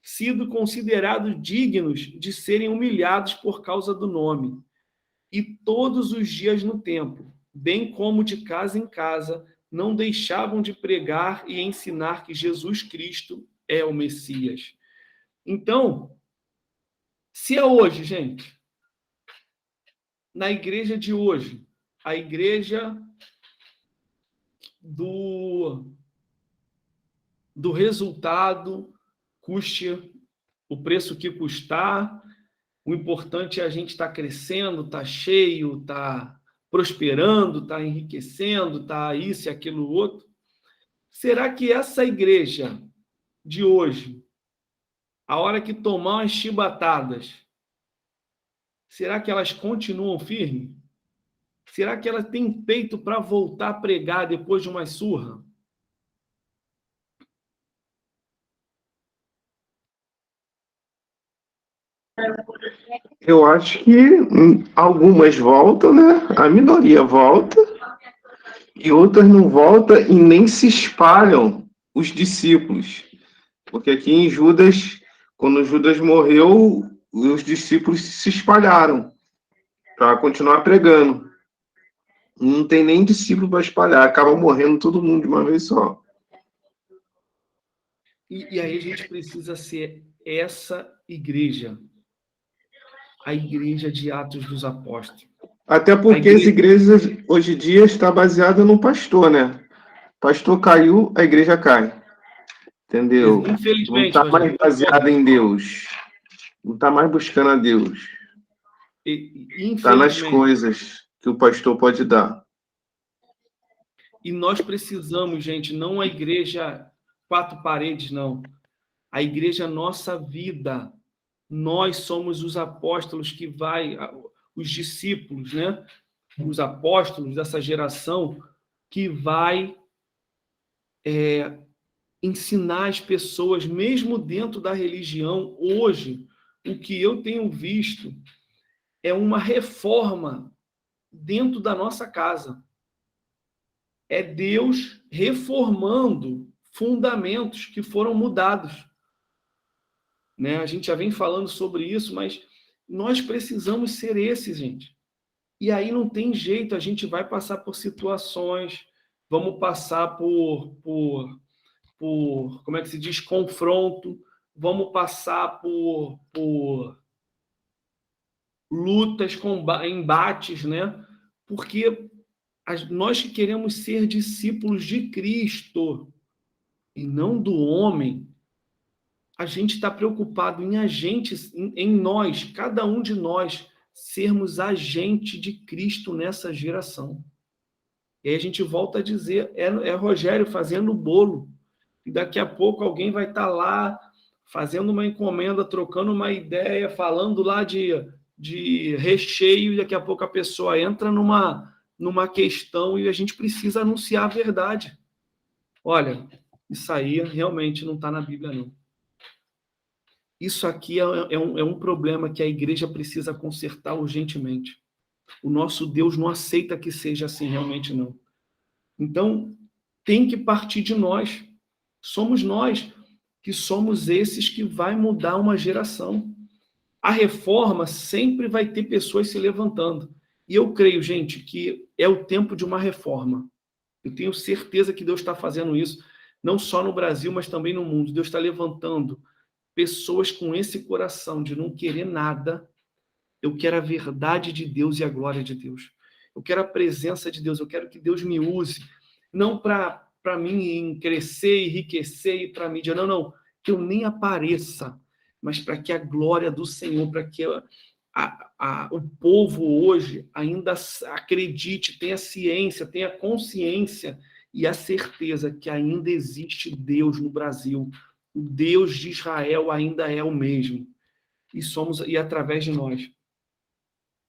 sido considerados dignos de serem humilhados por causa do nome. E todos os dias no templo, bem como de casa em casa, não deixavam de pregar e ensinar que Jesus Cristo é o Messias. Então, se é hoje, gente, na igreja de hoje, a igreja do resultado, custe o preço que custar, o importante é a gente estar crescendo, estar cheio, estar prosperando, estar enriquecendo, estar isso e aquilo outro. Será que essa igreja de hoje, a hora que tomar as chibatadas, será que elas continuam firmes? Será que ela tem peito para voltar a pregar depois de uma surra? Eu acho que algumas voltam, né? A minoria volta, e outras não voltam e nem se espalham os discípulos. Porque aqui em Judas, quando Judas morreu, os discípulos se espalharam para continuar pregando. Não tem nem discípulo para espalhar, acaba morrendo todo mundo de uma vez só. E aí a gente precisa ser essa igreja, a igreja de Atos dos Apóstolos. Até porque as igrejas hoje em dia está baseada no pastor, né? Pastor caiu, a igreja cai. Entendeu? Infelizmente, não está mais baseada em Deus. Não está mais buscando a Deus. Está nas coisas que o pastor pode dar. E nós precisamos, gente, não a igreja quatro paredes, não. A igreja nossa vida. Nós somos os apóstolos que os discípulos, né? Os apóstolos dessa geração que vai ensinar as pessoas, mesmo dentro da religião. Hoje, o que eu tenho visto é uma reforma dentro da nossa casa. É Deus reformando fundamentos que foram mudados. Né? A gente já vem falando sobre isso, mas nós precisamos ser esses, gente. E aí não tem jeito, a gente vai passar por situações, vamos passar por como é que se diz, confronto, vamos passar por lutas, embates, né? Porque nós que queremos ser discípulos de Cristo e não do homem, a gente está preocupado em nós, cada um de nós, sermos agente de Cristo nessa geração. E aí a gente volta a dizer, é Rogério fazendo o bolo. E daqui a pouco alguém vai estar lá fazendo uma encomenda, trocando uma ideia, falando lá de recheio, e daqui a pouco a pessoa entra numa questão e a gente precisa anunciar a verdade. Olha, isso aí realmente não está na Bíblia, não. Isso aqui é um problema que a igreja precisa consertar urgentemente. O nosso Deus não aceita que seja assim realmente, não. Então, tem que partir de nós. Somos nós que somos esses que vai mudar uma geração. A reforma sempre vai ter pessoas se levantando. E eu creio, gente, que é o tempo de uma reforma. Eu tenho certeza que Deus está fazendo isso, não só no Brasil, mas também no mundo. Deus está levantando pessoas com esse coração de não querer nada. Eu quero a verdade de Deus e a glória de Deus. Eu quero a presença de Deus. Eu quero que Deus me use, não para mim crescer, enriquecer e para mídia. Não. Que eu nem apareça, mas para que a glória do Senhor, para que o povo hoje ainda acredite, tenha ciência, tenha consciência e a certeza que ainda existe Deus no Brasil. O Deus de Israel ainda é o mesmo. e através de nós.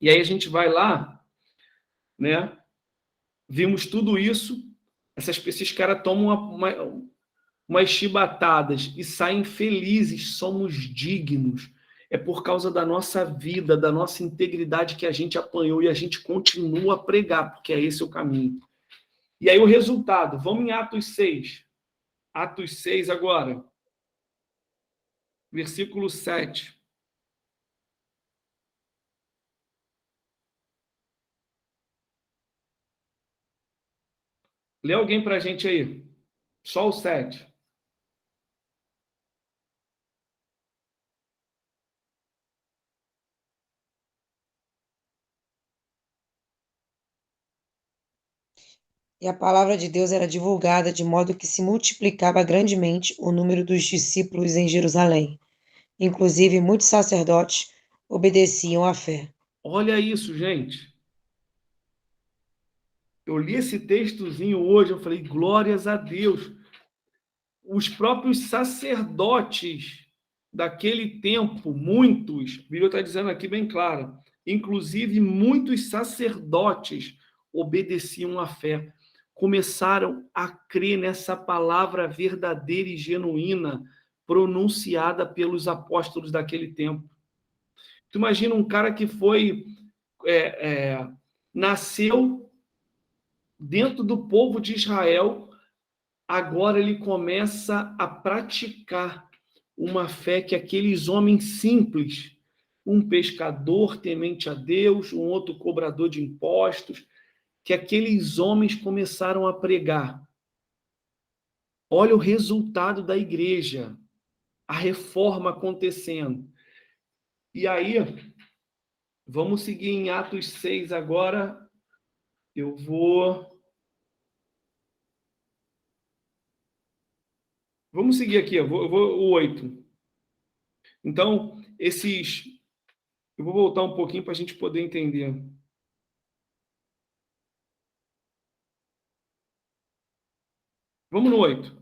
E aí a gente vai lá, né? Vimos tudo isso, esses caras tomam umas chibatadas e saem felizes, somos dignos. É por causa da nossa vida, da nossa integridade que a gente apanhou e a gente continua a pregar, porque é esse o caminho. E aí o resultado, vamos em Atos 6. Atos 6 agora. Versículo 7. Lê alguém para a gente aí. Só o 7. E a palavra de Deus era divulgada de modo que se multiplicava grandemente o número dos discípulos em Jerusalém. Inclusive, muitos sacerdotes obedeciam à fé. Olha isso, gente. Eu li esse textozinho hoje, eu falei, glórias a Deus. Os próprios sacerdotes daquele tempo, muitos, a Bíblia está dizendo aqui bem claro, inclusive muitos sacerdotes obedeciam à fé, começaram a crer nessa palavra verdadeira e genuína pronunciada pelos apóstolos daquele tempo. Tu imagina um cara que nasceu dentro do povo de Israel, agora ele começa a praticar uma fé que aqueles homens simples, um pescador temente a Deus, um outro cobrador de impostos, que aqueles homens começaram a pregar. Olha o resultado da igreja, a reforma acontecendo. E aí, vamos seguir em Atos 6 agora. Vamos seguir aqui, eu vou o 8. Então, eu vou voltar um pouquinho para a gente poder entender. Vamos no 8.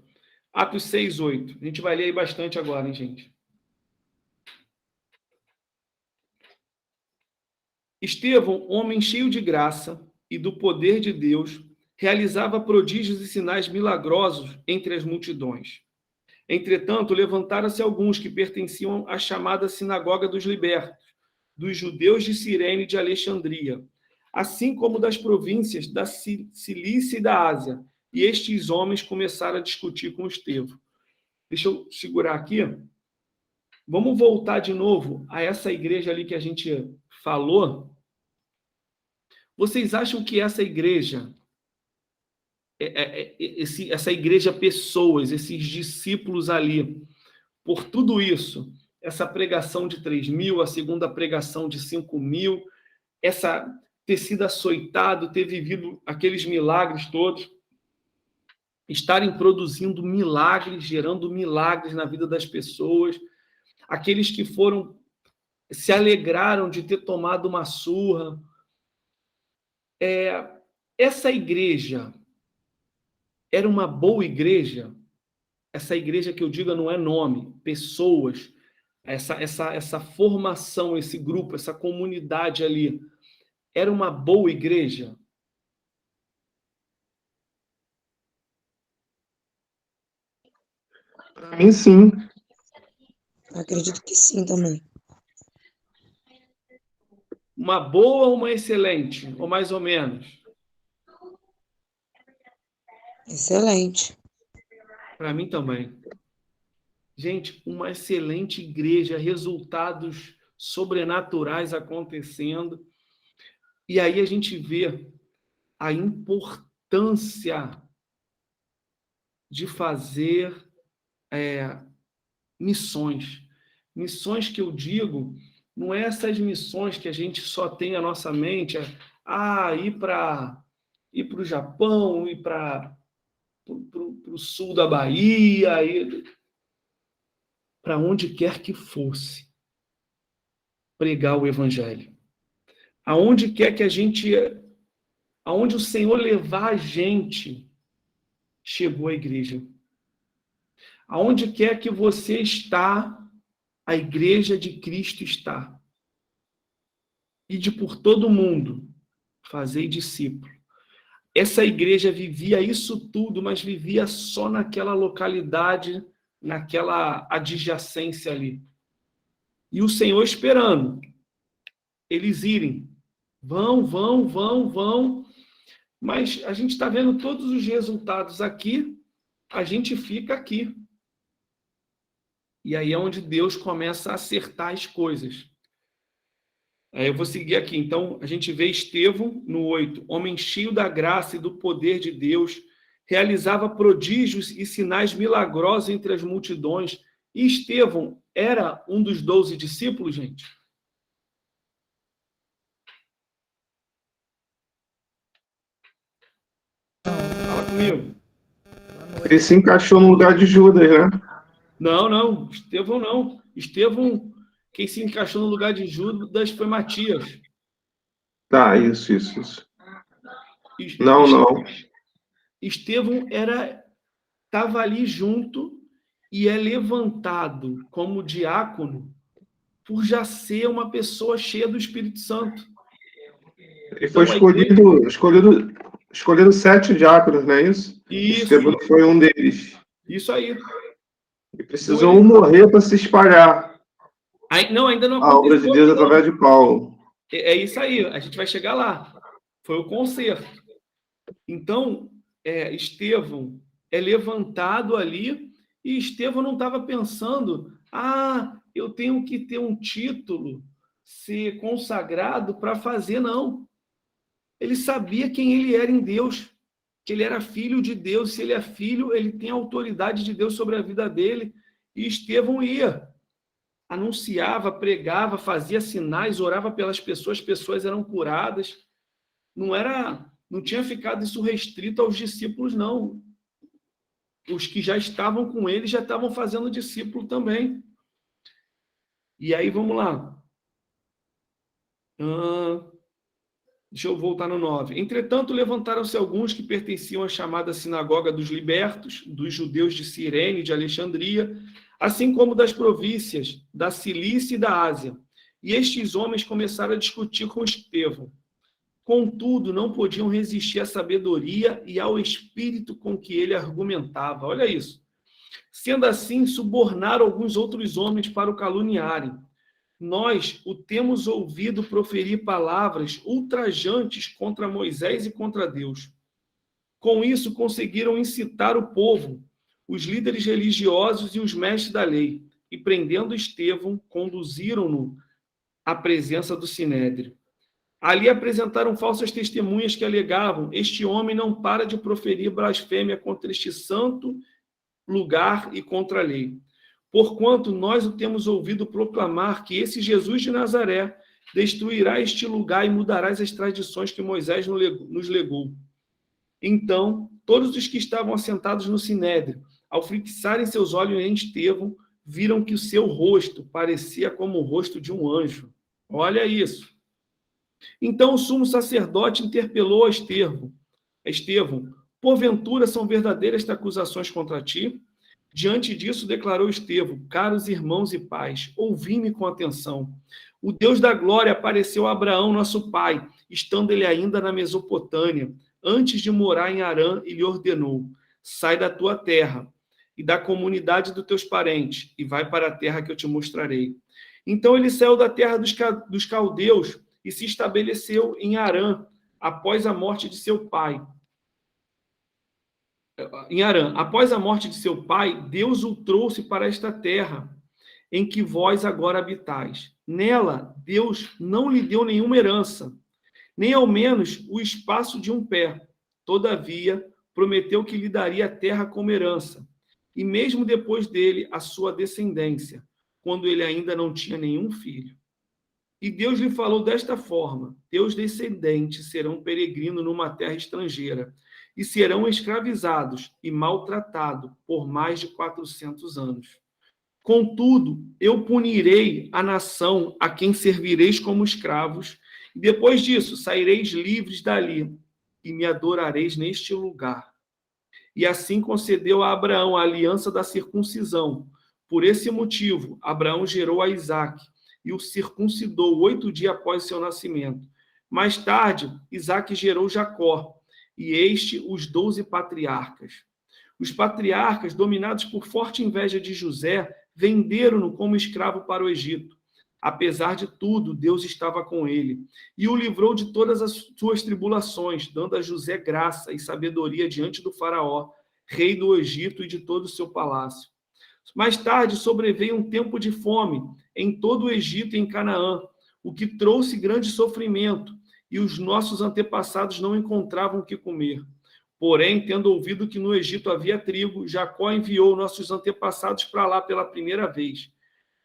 Atos 6, 8. A gente vai ler aí bastante agora, hein, gente? Estevão, homem cheio de graça e do poder de Deus, realizava prodígios e sinais milagrosos entre as multidões. Entretanto, levantaram-se alguns que pertenciam à chamada Sinagoga dos Libertos, dos judeus de Cirene e de Alexandria, assim como das províncias da Cilícia e da Ásia. E estes homens começaram a discutir com Estevão. Deixa eu segurar aqui. Vamos voltar de novo a essa igreja ali que a gente falou. Vocês acham que essa igreja, essa igreja pessoas, esses discípulos ali, por tudo isso, essa pregação de 3.000, a segunda pregação de 5.000, ter sido açoitado, ter vivido aqueles milagres todos, estarem produzindo milagres, gerando milagres na vida das pessoas, aqueles que se alegraram de ter tomado uma surra. Essa igreja era uma boa igreja? Essa igreja que eu digo não é nome, pessoas, essa formação, esse grupo, essa comunidade ali, era uma boa igreja? Para mim, sim. Acredito que sim também. Uma boa ou uma excelente? Ou mais ou menos? Excelente. Para mim também. Gente, uma excelente igreja, resultados sobrenaturais acontecendo. E aí a gente vê a importância de fazer missões. Missões que eu digo, não é essas missões que a gente só tem na nossa mente, ir para o Japão, ir para o sul da Bahia, para onde quer que fosse, pregar o evangelho. Aonde quer que aonde o Senhor levar a gente, chegou a igreja. Aonde quer que você está, a igreja de Cristo está. Ide por todo mundo, fazei discípulo. Essa igreja vivia isso tudo, mas vivia só naquela localidade, naquela adjacência ali. E o Senhor esperando eles irem. Vão. Mas a gente está vendo todos os resultados aqui, a gente fica aqui. E aí é onde Deus começa a acertar as coisas. Eu vou seguir aqui. Então, a gente vê Estevão no 8, homem cheio da graça e do poder de Deus, realizava prodígios e sinais milagrosos entre as multidões. E Estevão era um dos 12 discípulos, gente? Fala comigo. Ele se encaixou no lugar de Judas, né? Não, Estevão não. Estevão, quem se encaixou no lugar de Judas foi Matias. Tá, isso. Não. Estevão estava ali junto e é levantado como diácono por já ser uma pessoa cheia do Espírito Santo. Ele foi escolhido 7 diáconos, não é isso? Estevão foi um deles. Isso aí. E precisou morrer para se espalhar. Ainda não aconteceu. A obra de Deus através de Paulo. É isso aí, a gente vai chegar lá. Foi o conserto. Então, Estevão é levantado ali e Estevão não estava pensando, eu tenho que ter um título, ser consagrado para fazer, não. Ele sabia quem ele era em Deus, que ele era filho de Deus. Se ele é filho, ele tem a autoridade de Deus sobre a vida dele. E Estevão ia, anunciava, pregava, fazia sinais, orava pelas pessoas, as pessoas eram curadas. Não tinha ficado isso restrito aos discípulos, não. Os que já estavam com ele já estavam fazendo discípulo também. E aí, vamos lá. Deixa eu voltar no 9. Entretanto, levantaram-se alguns que pertenciam à chamada sinagoga dos libertos, dos judeus de Cirene e de Alexandria, assim como das províncias da Cilícia e da Ásia. E estes homens começaram a discutir com Estevão. Contudo, não podiam resistir à sabedoria e ao espírito com que ele argumentava. Olha isso. Sendo assim, subornaram alguns outros homens para o caluniarem. Nós o temos ouvido proferir palavras ultrajantes contra Moisés e contra Deus. Com isso, conseguiram incitar o povo, os líderes religiosos e os mestres da lei, e prendendo Estevão, conduziram-no à presença do Sinédrio. Ali apresentaram falsas testemunhas que alegavam: este homem não para de proferir blasfêmia contra este santo lugar e contra a lei. Porquanto nós o temos ouvido proclamar que esse Jesus de Nazaré destruirá este lugar e mudará as tradições que Moisés nos legou. Então, todos os que estavam assentados no sinédrio, ao fixarem seus olhos em Estevão, viram que o seu rosto parecia como o rosto de um anjo. Olha isso. Então o sumo sacerdote interpelou a Estevão: porventura são verdadeiras estas acusações contra ti? Diante disso, declarou Estevão: caros irmãos e pais, ouvi-me com atenção. O Deus da glória apareceu a Abraão, nosso pai, estando ele ainda na Mesopotâmia, antes de morar em Harã, e lhe ordenou: sai da tua terra e da comunidade dos teus parentes, e vai para a terra que eu te mostrarei. Então ele saiu da terra dos caldeus e se estabeleceu em Harã, após a morte de seu pai. Em Harã, após a morte de seu pai, Deus o trouxe para esta terra, em que vós agora habitais. Nela, Deus não lhe deu nenhuma herança, nem ao menos o espaço de um pé. Todavia, prometeu que lhe daria a terra como herança, e mesmo depois dele, a sua descendência, quando ele ainda não tinha nenhum filho. E Deus lhe falou desta forma: teus descendentes serão peregrinos numa terra estrangeira, e serão escravizados e maltratados por mais de 400 anos. Contudo, eu punirei a nação a quem servireis como escravos, e depois disso saireis livres dali, e me adorareis neste lugar. E assim concedeu a Abraão a aliança da circuncisão, Por esse motivo, Abraão gerou a Isaque e o circuncidou 8 dias após seu nascimento. Mais tarde, Isaque gerou Jacó, e este os 12 patriarcas. Os patriarcas, dominados por forte inveja de José, venderam-no como escravo para o Egito. Apesar de tudo, Deus estava com ele e o livrou de todas as suas tribulações, dando a José graça e sabedoria diante do faraó, rei do Egito e de todo o seu palácio. Mais tarde sobreveio um tempo de fome em todo o Egito e em Canaã, o que trouxe grande sofrimento, e os nossos antepassados não encontravam o que comer. Porém, tendo ouvido que no Egito havia trigo, Jacó enviou nossos antepassados para lá pela primeira vez.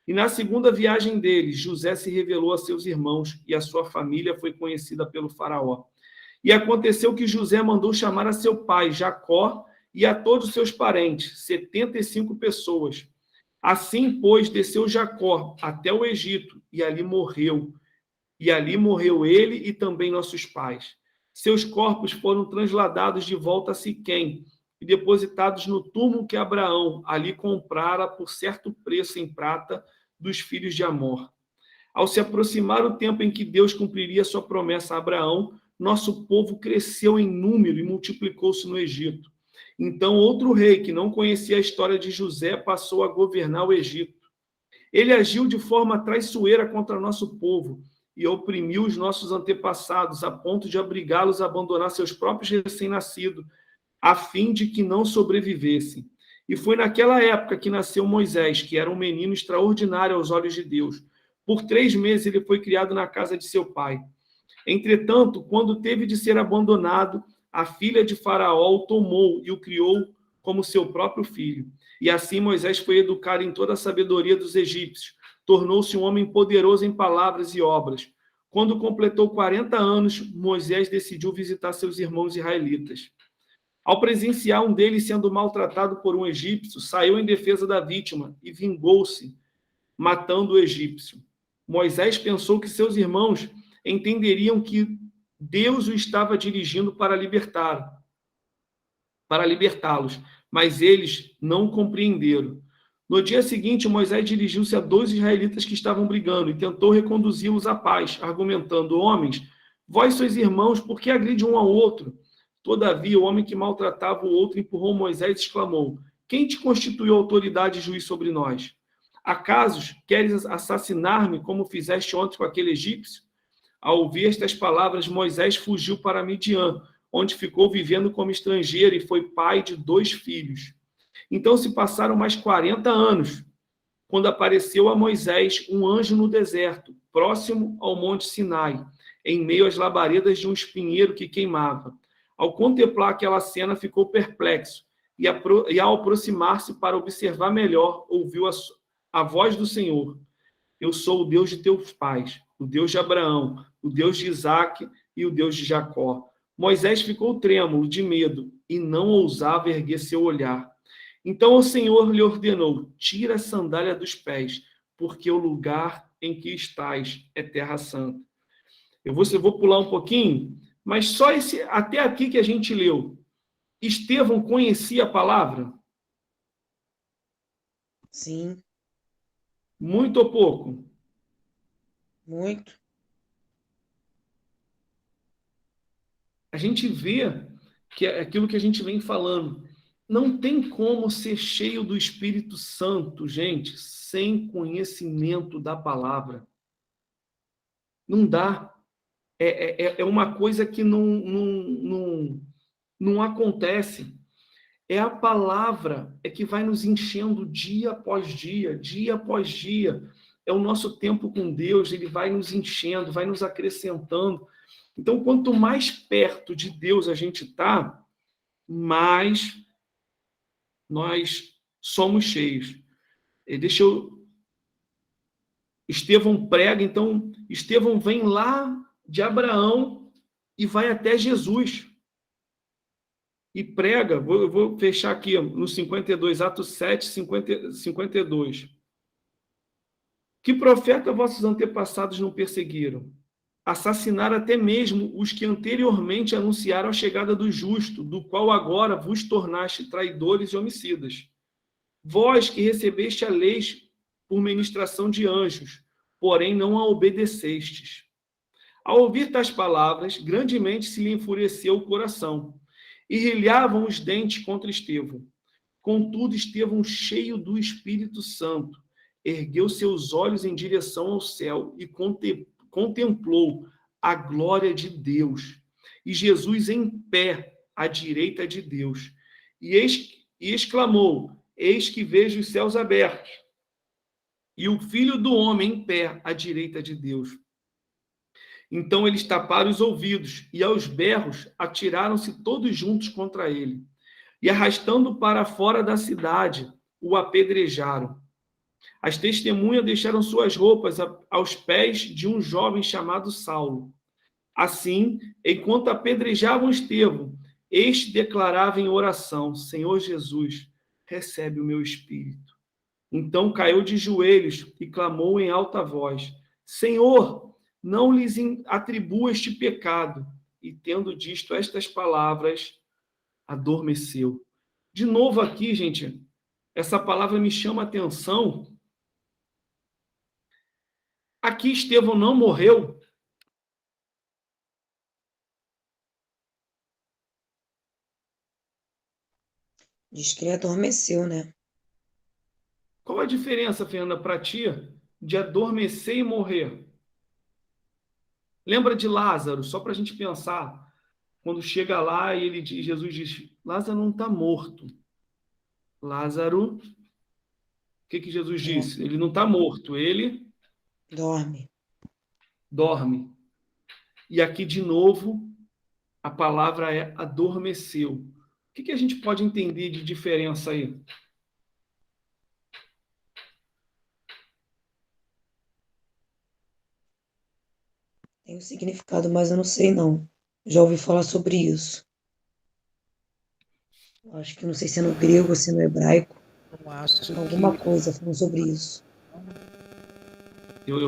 E na segunda viagem deles, José se revelou a seus irmãos, e a sua família foi conhecida pelo faraó. E aconteceu que José mandou chamar a seu pai, Jacó, e a todos os seus parentes, 75 pessoas. Assim, pois, desceu Jacó até o Egito, e ali morreu. E ali morreu ele e também nossos pais. Seus corpos foram transladados de volta a Siquém e depositados no túmulo que Abraão ali comprara por certo preço em prata dos filhos de Amor. Ao se aproximar o tempo em que Deus cumpriria sua promessa a Abraão, nosso povo cresceu em número e multiplicou-se no Egito. Então, outro rei, que não conhecia a história de José, passou a governar o Egito. Ele agiu de forma traiçoeira contra nosso povo e oprimiu os nossos antepassados, a ponto de obrigá-los a abandonar seus próprios recém-nascidos, a fim de que não sobrevivessem. E foi naquela época que nasceu Moisés, que era um menino extraordinário aos olhos de Deus. Por 3 meses ele foi criado na casa de seu pai. Entretanto, quando teve de ser abandonado, a filha de Faraó o tomou e o criou como seu próprio filho. E assim Moisés foi educado em toda a sabedoria dos egípcios. Tornou-se um homem poderoso em palavras e obras. Quando completou 40 anos, Moisés decidiu visitar seus irmãos israelitas. Ao presenciar um deles sendo maltratado por um egípcio, saiu em defesa da vítima e vingou-se, matando o egípcio. Moisés pensou que seus irmãos entenderiam que Deus o estava dirigindo para libertá-los, mas eles não compreenderam. No dia seguinte, Moisés dirigiu-se a 2 israelitas que estavam brigando e tentou reconduzi-los à paz, argumentando: homens, vós sois irmãos, por que agride um ao outro? Todavia, o homem que maltratava o outro empurrou Moisés e exclamou: quem te constituiu autoridade e juiz sobre nós? Acaso queres assassinar-me como fizeste ontem com aquele egípcio? Ao ouvir estas palavras, Moisés fugiu para Midian, onde ficou vivendo como estrangeiro e foi pai de 2 filhos. Então se passaram mais 40 anos, quando apareceu a Moisés um anjo no deserto, próximo ao monte Sinai, em meio às labaredas de um espinheiro que queimava. Ao contemplar aquela cena, ficou perplexo, e ao aproximar-se para observar melhor, ouviu a voz do Senhor: eu sou o Deus de teus pais, o Deus de Abraão, o Deus de Isaque e o Deus de Jacó. Moisés ficou trêmulo de medo e não ousava erguer seu olhar. Então o Senhor lhe ordenou: tira a sandália dos pés, porque o lugar em que estás é terra santa. Eu vou pular um pouquinho, mas só até aqui que a gente leu. Estevão conhecia a palavra? Sim, Muito ou pouco? muito. A gente vê que é aquilo que a gente vem falando. Não tem como ser cheio do Espírito Santo, gente, sem conhecimento da palavra. Não dá. É uma coisa que não acontece. É a palavra que vai nos enchendo dia após dia, dia após dia. É o nosso tempo com Deus, ele vai nos enchendo, vai nos acrescentando. Então, quanto mais perto de Deus a gente está, mais nós somos cheios. Estevão prega, então, Estevão vem lá de Abraão e vai até Jesus. E prega, eu vou fechar aqui no 52, Atos 7, 52. Que profeta vossos antepassados não perseguiram? Assassinaram até mesmo os que anteriormente anunciaram a chegada do justo, do qual agora vos tornaste traidores e homicidas. Vós que recebeste a lei por ministração de anjos, porém não a obedecestes. Ao ouvir tais palavras, grandemente se lhe enfureceu o coração, e rilhavam os dentes contra Estevão. Contudo, Estevão, cheio do Espírito Santo, ergueu seus olhos em direção ao céu e contemplou a glória de Deus, e Jesus em pé à direita de Deus. E exclamou: Eis que vejo os céus abertos, e o Filho do Homem em pé à direita de Deus. Então eles taparam os ouvidos, e aos berros atiraram-se todos juntos contra ele. E arrastando para fora da cidade, o apedrejaram. As testemunhas deixaram suas roupas aos pés de um jovem chamado Saulo. Assim, enquanto apedrejavam Estevão, este declarava em oração: Senhor Jesus, recebe o meu espírito. Então caiu de joelhos e clamou em alta voz: Senhor, não lhes atribua este pecado. E tendo dito estas palavras, adormeceu. De novo aqui, gente, essa palavra me chama a atenção. Aqui Estevão não morreu. Diz que ele adormeceu, né? Qual a diferença, Fernanda, para ti, de adormecer e morrer? Lembra de Lázaro, só para a gente pensar. Quando chega lá e Jesus diz: Lázaro não está morto. Lázaro, o que Jesus disse? Ele não está morto, ele dorme. E aqui, de novo, a palavra é adormeceu. O que a gente pode entender de diferença aí? Tem um significado, mas eu não sei não. Já ouvi falar sobre isso. Acho que não sei se é no grego ou se é no hebraico. Alguma coisa falando sobre isso. Eu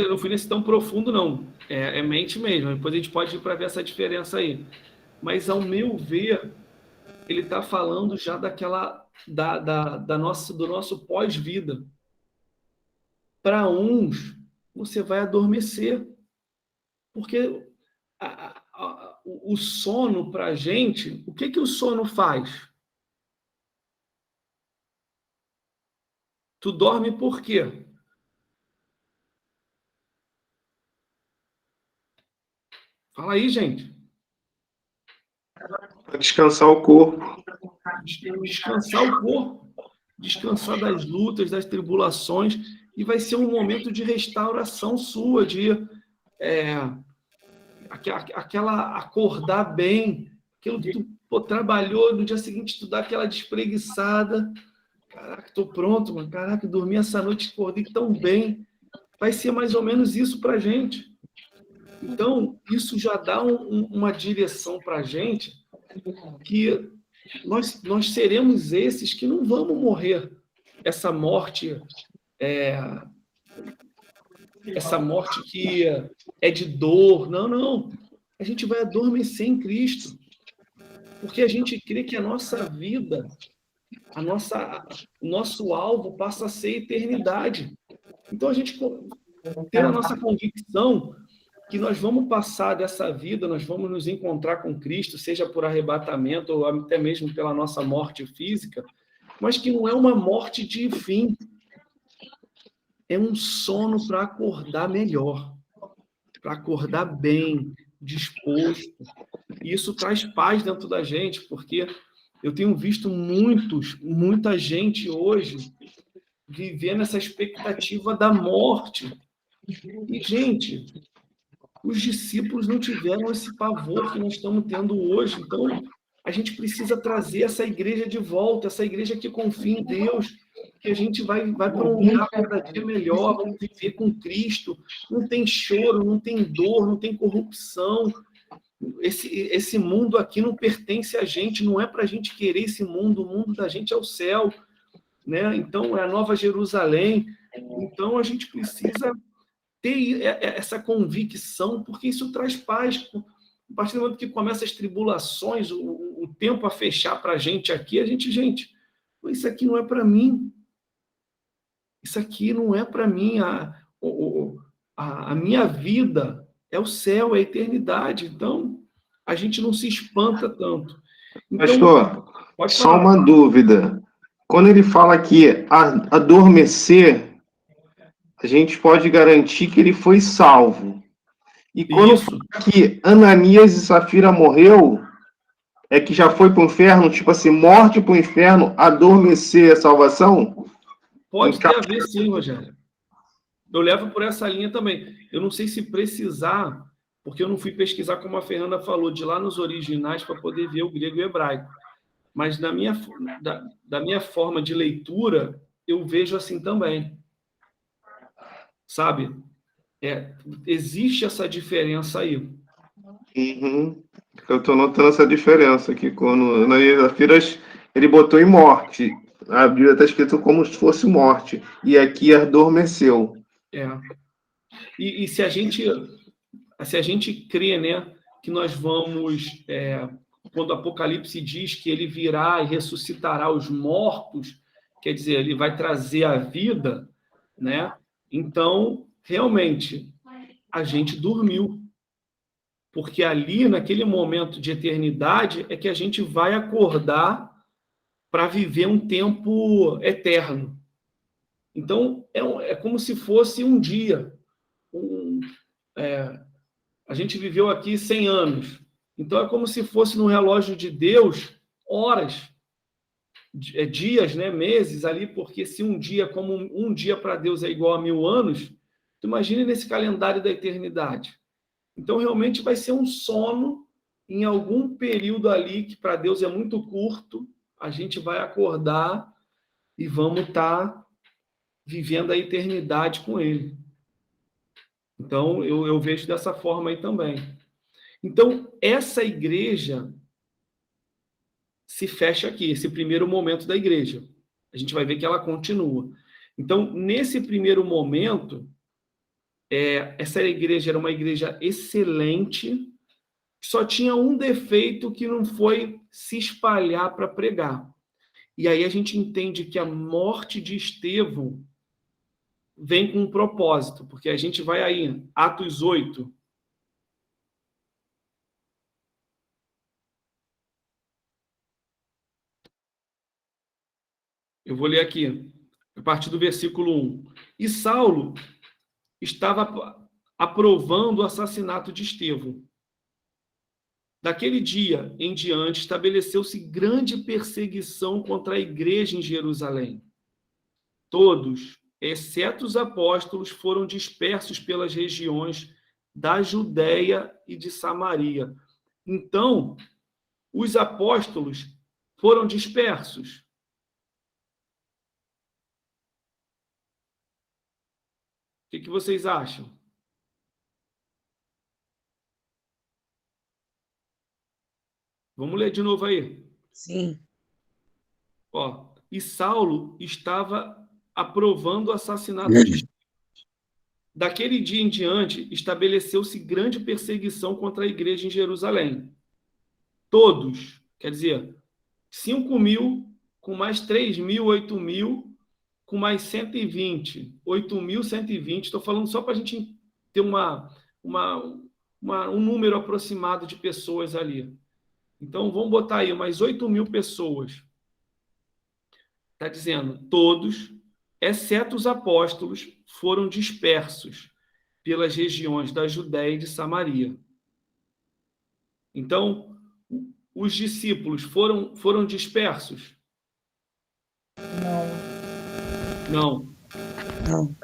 não fui nesse tão profundo, não. É mente mesmo. Depois a gente pode ir para ver essa diferença aí. Mas, ao meu ver, ele está falando já do nosso pós-vida. Para uns, você vai adormecer. Porque o sono, para a gente, o que o sono faz? Tu dorme por quê? Fala aí, gente. Para descansar o corpo. Descansar o corpo. Descansar das lutas, das tribulações. E vai ser um momento de restauração sua, de aquela acordar bem, aquilo que tu trabalhou, no dia seguinte tu dá aquela despreguiçada. Caraca, tô pronto, mano. Caraca, dormi essa noite, acordei tão bem. Vai ser mais ou menos isso pra gente. Então, isso já dá uma direção pra gente que nós seremos esses que não vamos morrer. Essa morte que é de dor. Não. A gente vai adormecer em Cristo. Porque a gente crê que a nossa vida, o nosso alvo passa a ser eternidade. Então, a gente ter a nossa convicção que nós vamos passar dessa vida, nós vamos nos encontrar com Cristo, seja por arrebatamento ou até mesmo pela nossa morte física, mas que não é uma morte de fim. É um sono para acordar melhor, para acordar bem, disposto. E isso traz paz dentro da gente, porque eu tenho visto muita gente hoje vivendo essa expectativa da morte. E, gente, os discípulos não tiveram esse pavor que nós estamos tendo hoje. Então, a gente precisa trazer essa igreja de volta, essa igreja que confia em Deus, que a gente vai para um lugar cada dia melhor, vamos viver com Cristo. Não tem choro, não tem dor, não tem corrupção. Esse mundo aqui não pertence a gente, não é para a gente querer esse mundo, o mundo da gente é o céu, né? Então, é a Nova Jerusalém. Então, a gente precisa ter essa convicção, porque isso traz paz. A partir do momento que começam as tribulações, o tempo a fechar para a gente aqui, gente, Isso aqui não é para mim. Isso aqui não é para mim. A minha vida é o céu, é a eternidade. Então, a gente não se espanta tanto. Então, Pastor, pode só falar. uma dúvida. Quando ele fala aqui adormecer, a gente pode garantir que ele foi salvo. E quando Isso. fala que Ananias e Safira morreu, é que já foi para o inferno, tipo assim, morte para o inferno, adormecer é salvação? Pode ter a ver, sim, Rogério. Eu levo por essa linha também. Eu não sei se precisar, porque eu não fui pesquisar, como a Fernanda falou, de lá nos originais para poder ver o grego e o hebraico. Mas da minha forma de leitura, eu vejo assim também. Sabe? Existe essa diferença aí. Uhum. Eu estou notando essa diferença aqui. Quando Ananias e Safira, ele botou em morte. A Bíblia está escrito como se fosse morte. E aqui adormeceu. É. E se a gente crê, né, que nós vamos, quando o Apocalipse diz que ele virá e ressuscitará os mortos, quer dizer, ele vai trazer a vida, né? Então, realmente, a gente dormiu, porque ali, naquele momento de eternidade, é que a gente vai acordar para viver um tempo eterno. Então, é como se fosse um dia. A gente viveu aqui 100 anos. Então, é como se fosse no relógio de Deus horas, dias, né, meses ali, porque se um dia, como um dia para Deus é igual a 1000 anos, tu imagine nesse calendário da eternidade. Então, realmente vai ser um sono em algum período ali que para Deus é muito curto, a gente vai acordar e vamos estar vivendo a eternidade com Ele. Então, eu vejo dessa forma aí também. Então, essa igreja se fecha aqui, esse primeiro momento da igreja. A gente vai ver que ela continua. Então, nesse primeiro momento, essa igreja era uma igreja excelente, só tinha um defeito que não foi se espalhar para pregar. E aí a gente entende que a morte de Estevão vem com um propósito, porque a gente vai aí, Atos 8. Eu vou ler aqui, a partir do versículo 1. E Saulo estava aprovando o assassinato de Estevão. Daquele dia em diante, estabeleceu-se grande perseguição contra a igreja em Jerusalém. Todos, exceto os apóstolos, foram dispersos pelas regiões da Judéia e de Samaria. Então, os apóstolos foram dispersos. O que vocês acham? Vamos ler de novo aí. Sim. E Saulo estava aprovando o assassinato de Estevão. Daquele dia em diante, estabeleceu-se grande perseguição contra a igreja em Jerusalém. Todos, quer dizer, 5.000, com mais 3.000, 8.000, com mais 120, 8.120. Estou falando só para a gente ter um número aproximado de pessoas ali. Então, vamos botar aí mais 8.000 pessoas. Está dizendo, todos, exceto os apóstolos, foram dispersos pelas regiões da Judéia e de Samaria. Então, os discípulos foram dispersos? Não. Não.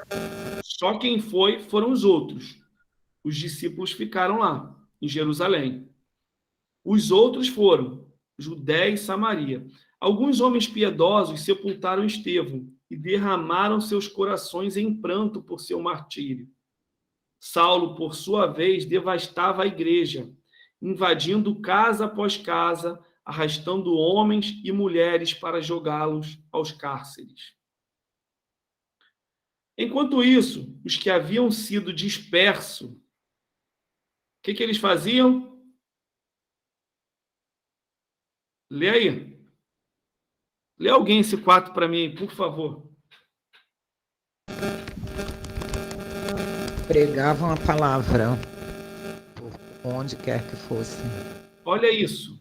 Só quem foram os outros. Os discípulos ficaram lá, em Jerusalém. Os outros foram Judéia e Samaria. Alguns homens piedosos sepultaram Estevão e derramaram seus corações em pranto por seu martírio. Saulo, por sua vez, devastava a igreja, invadindo casa após casa, arrastando homens e mulheres para jogá-los aos cárceres. Enquanto isso, os que haviam sido dispersos, o que eles faziam? Lê aí. Lê alguém esse 4 para mim, por favor. Pregavam a palavra por onde quer que fosse. Olha isso.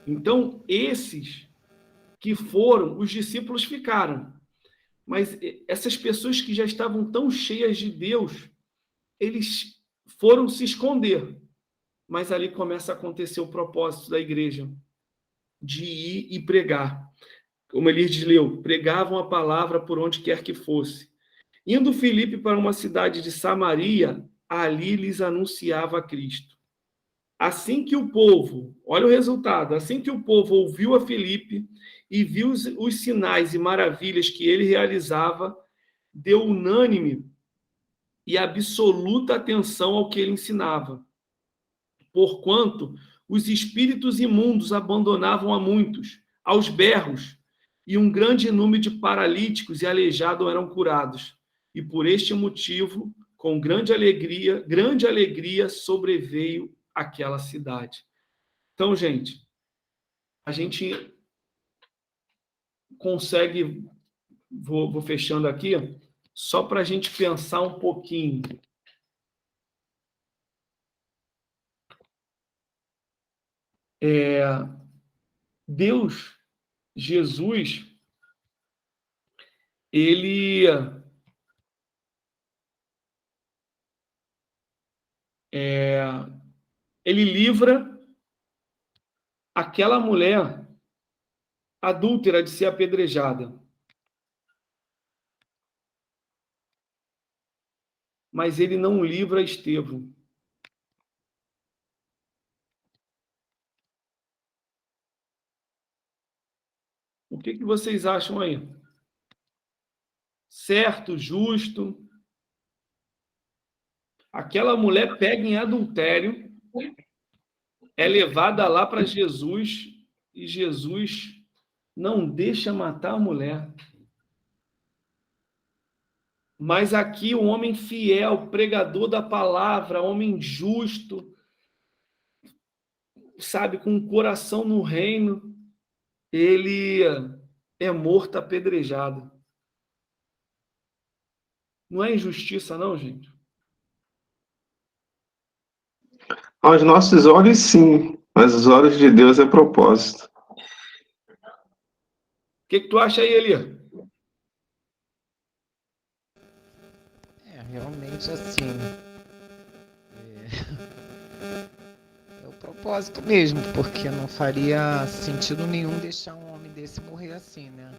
Então, esses que foram, os discípulos ficaram. Mas essas pessoas que já estavam tão cheias de Deus, eles foram se esconder. Mas ali começa a acontecer o propósito da igreja, de ir e pregar. Como Elias leu, pregavam a palavra por onde quer que fosse. Indo Filipe para uma cidade de Samaria, ali lhes anunciava a Cristo. Assim que o povo, olha o resultado, assim que o povo ouviu a Filipe e viu os sinais e maravilhas que ele realizava, deu unânime e absoluta atenção ao que ele ensinava. Porquanto os espíritos imundos abandonavam a muitos, aos berros, e um grande número de paralíticos e aleijados eram curados. E por este motivo, com grande alegria sobreveio aquela cidade. Então, gente, a gente consegue, vou fechando aqui, só para a gente pensar um pouquinho. Deus, Jesus, ele livra aquela mulher adúltera de ser apedrejada. Mas ele não livra Estevão. O que vocês acham aí? Certo, justo? Aquela mulher pega em adultério, é levada lá para Jesus, e Jesus não deixa matar a mulher. Mas aqui o homem fiel, pregador da palavra, homem justo, sabe, com o coração no reino, ele é morto apedrejado. Não é injustiça, não, gente? Aos nossos olhos, sim, mas os olhos de Deus é propósito. O que tu acha aí, Eli? Realmente assim. É o propósito mesmo, porque não faria sentido nenhum deixar um homem desse morrer assim, né?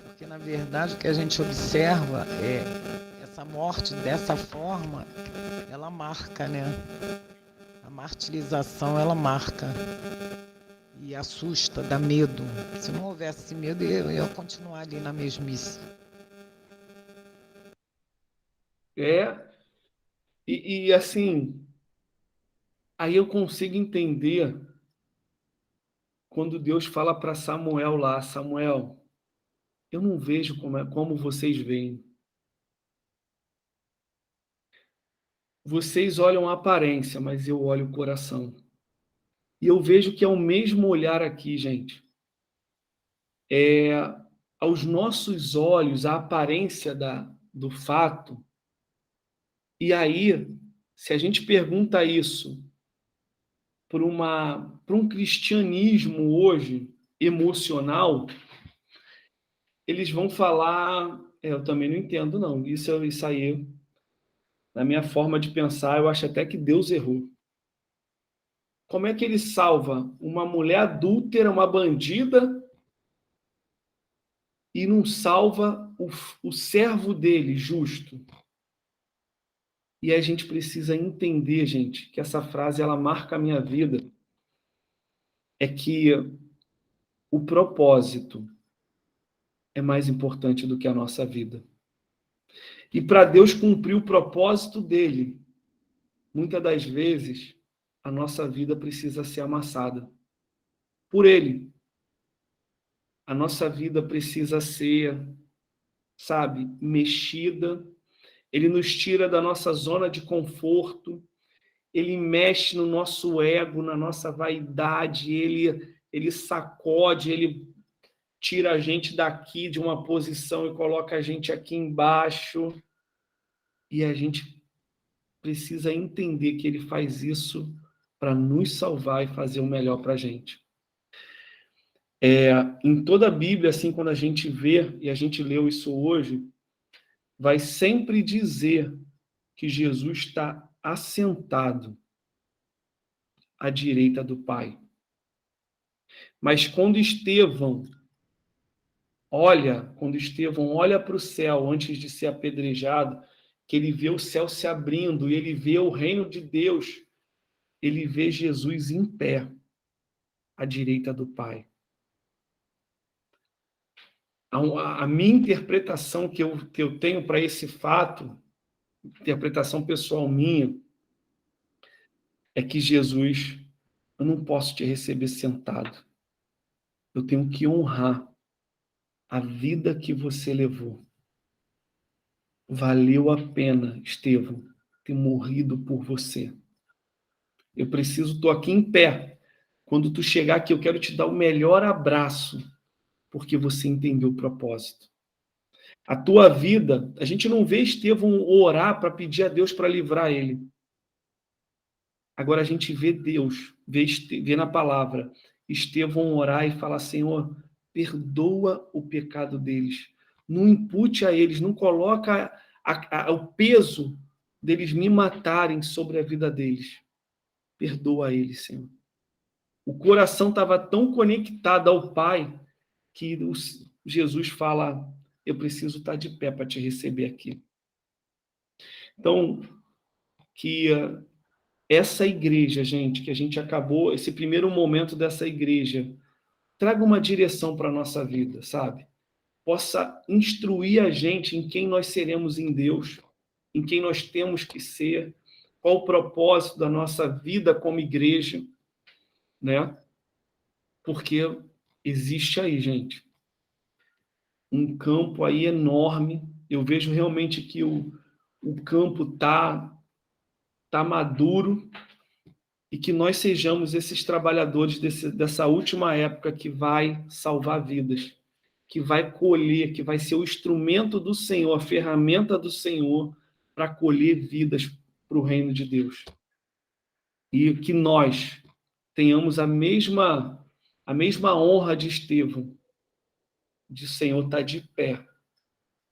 Porque, na verdade, o que a gente observa é essa morte dessa forma, ela marca, né? A martirização, ela marca. E assusta, dá medo. Se não houvesse medo, eu ia continuar ali na mesmice. E assim, aí eu consigo entender quando Deus fala para Samuel lá, Samuel, eu não vejo como vocês veem. Vocês olham a aparência, mas eu olho o coração. E eu vejo que é o mesmo olhar aqui, gente. Aos nossos olhos, a aparência do fato. E aí, se a gente pergunta isso para um cristianismo hoje emocional, eles vão falar, eu também não entendo, não. Isso aí, na minha forma de pensar, eu acho até que Deus errou. Como é que ele salva uma mulher adúltera, uma bandida, e não salva o servo dele, justo? E a gente precisa entender, gente, que essa frase, ela marca a minha vida, é que o propósito é mais importante do que a nossa vida. E para Deus cumprir o propósito dele, muitas das vezes, a nossa vida precisa ser amassada por ele. A nossa vida precisa ser, sabe, mexida. Ele nos tira da nossa zona de conforto, ele mexe no nosso ego, na nossa vaidade, ele ele sacode, ele tira a gente daqui de uma posição e coloca a gente aqui embaixo. E a gente precisa entender que ele faz isso para nos salvar e fazer o melhor para a gente. Em toda a Bíblia, assim, quando a gente vê, e a gente leu isso hoje, vai sempre dizer que Jesus está assentado à direita do Pai. Mas quando Estevão olha para o céu antes de ser apedrejado, que ele vê o céu se abrindo e ele vê o reino de Deus, ele vê Jesus em pé à direita do Pai. A minha interpretação que eu tenho para esse fato, interpretação pessoal minha, é que Jesus, eu não posso te receber sentado. Eu tenho que honrar a vida que você levou. Valeu a pena, Estevão, ter morrido por você. Eu estou aqui em pé. Quando tu chegar aqui, eu quero te dar o melhor abraço, porque você entendeu o propósito. A tua vida, a gente não vê Estevão orar para pedir a Deus para livrar ele. Agora a gente vê Deus, vê na palavra, Estevão orar e falar, Senhor, perdoa o pecado deles. Não impute a eles, não coloca o peso deles me matarem sobre a vida deles. Perdoa eles, Senhor. O coração estava tão conectado ao Pai que Jesus fala, eu preciso estar de pé para te receber aqui. Então, que essa igreja, gente, que a gente acabou, esse primeiro momento dessa igreja, traga uma direção para a nossa vida, sabe? Possa instruir a gente em quem nós seremos em Deus, em quem nós temos que ser, qual o propósito da nossa vida como igreja, né? Porque existe aí, gente, um campo aí enorme. Eu vejo realmente que o campo tá maduro e que nós sejamos esses trabalhadores dessa última época que vai salvar vidas, que vai colher, que vai ser o instrumento do Senhor, a ferramenta do Senhor para colher vidas para o reino de Deus. E que nós tenhamos a mesma honra de Estevão, de Senhor estar de pé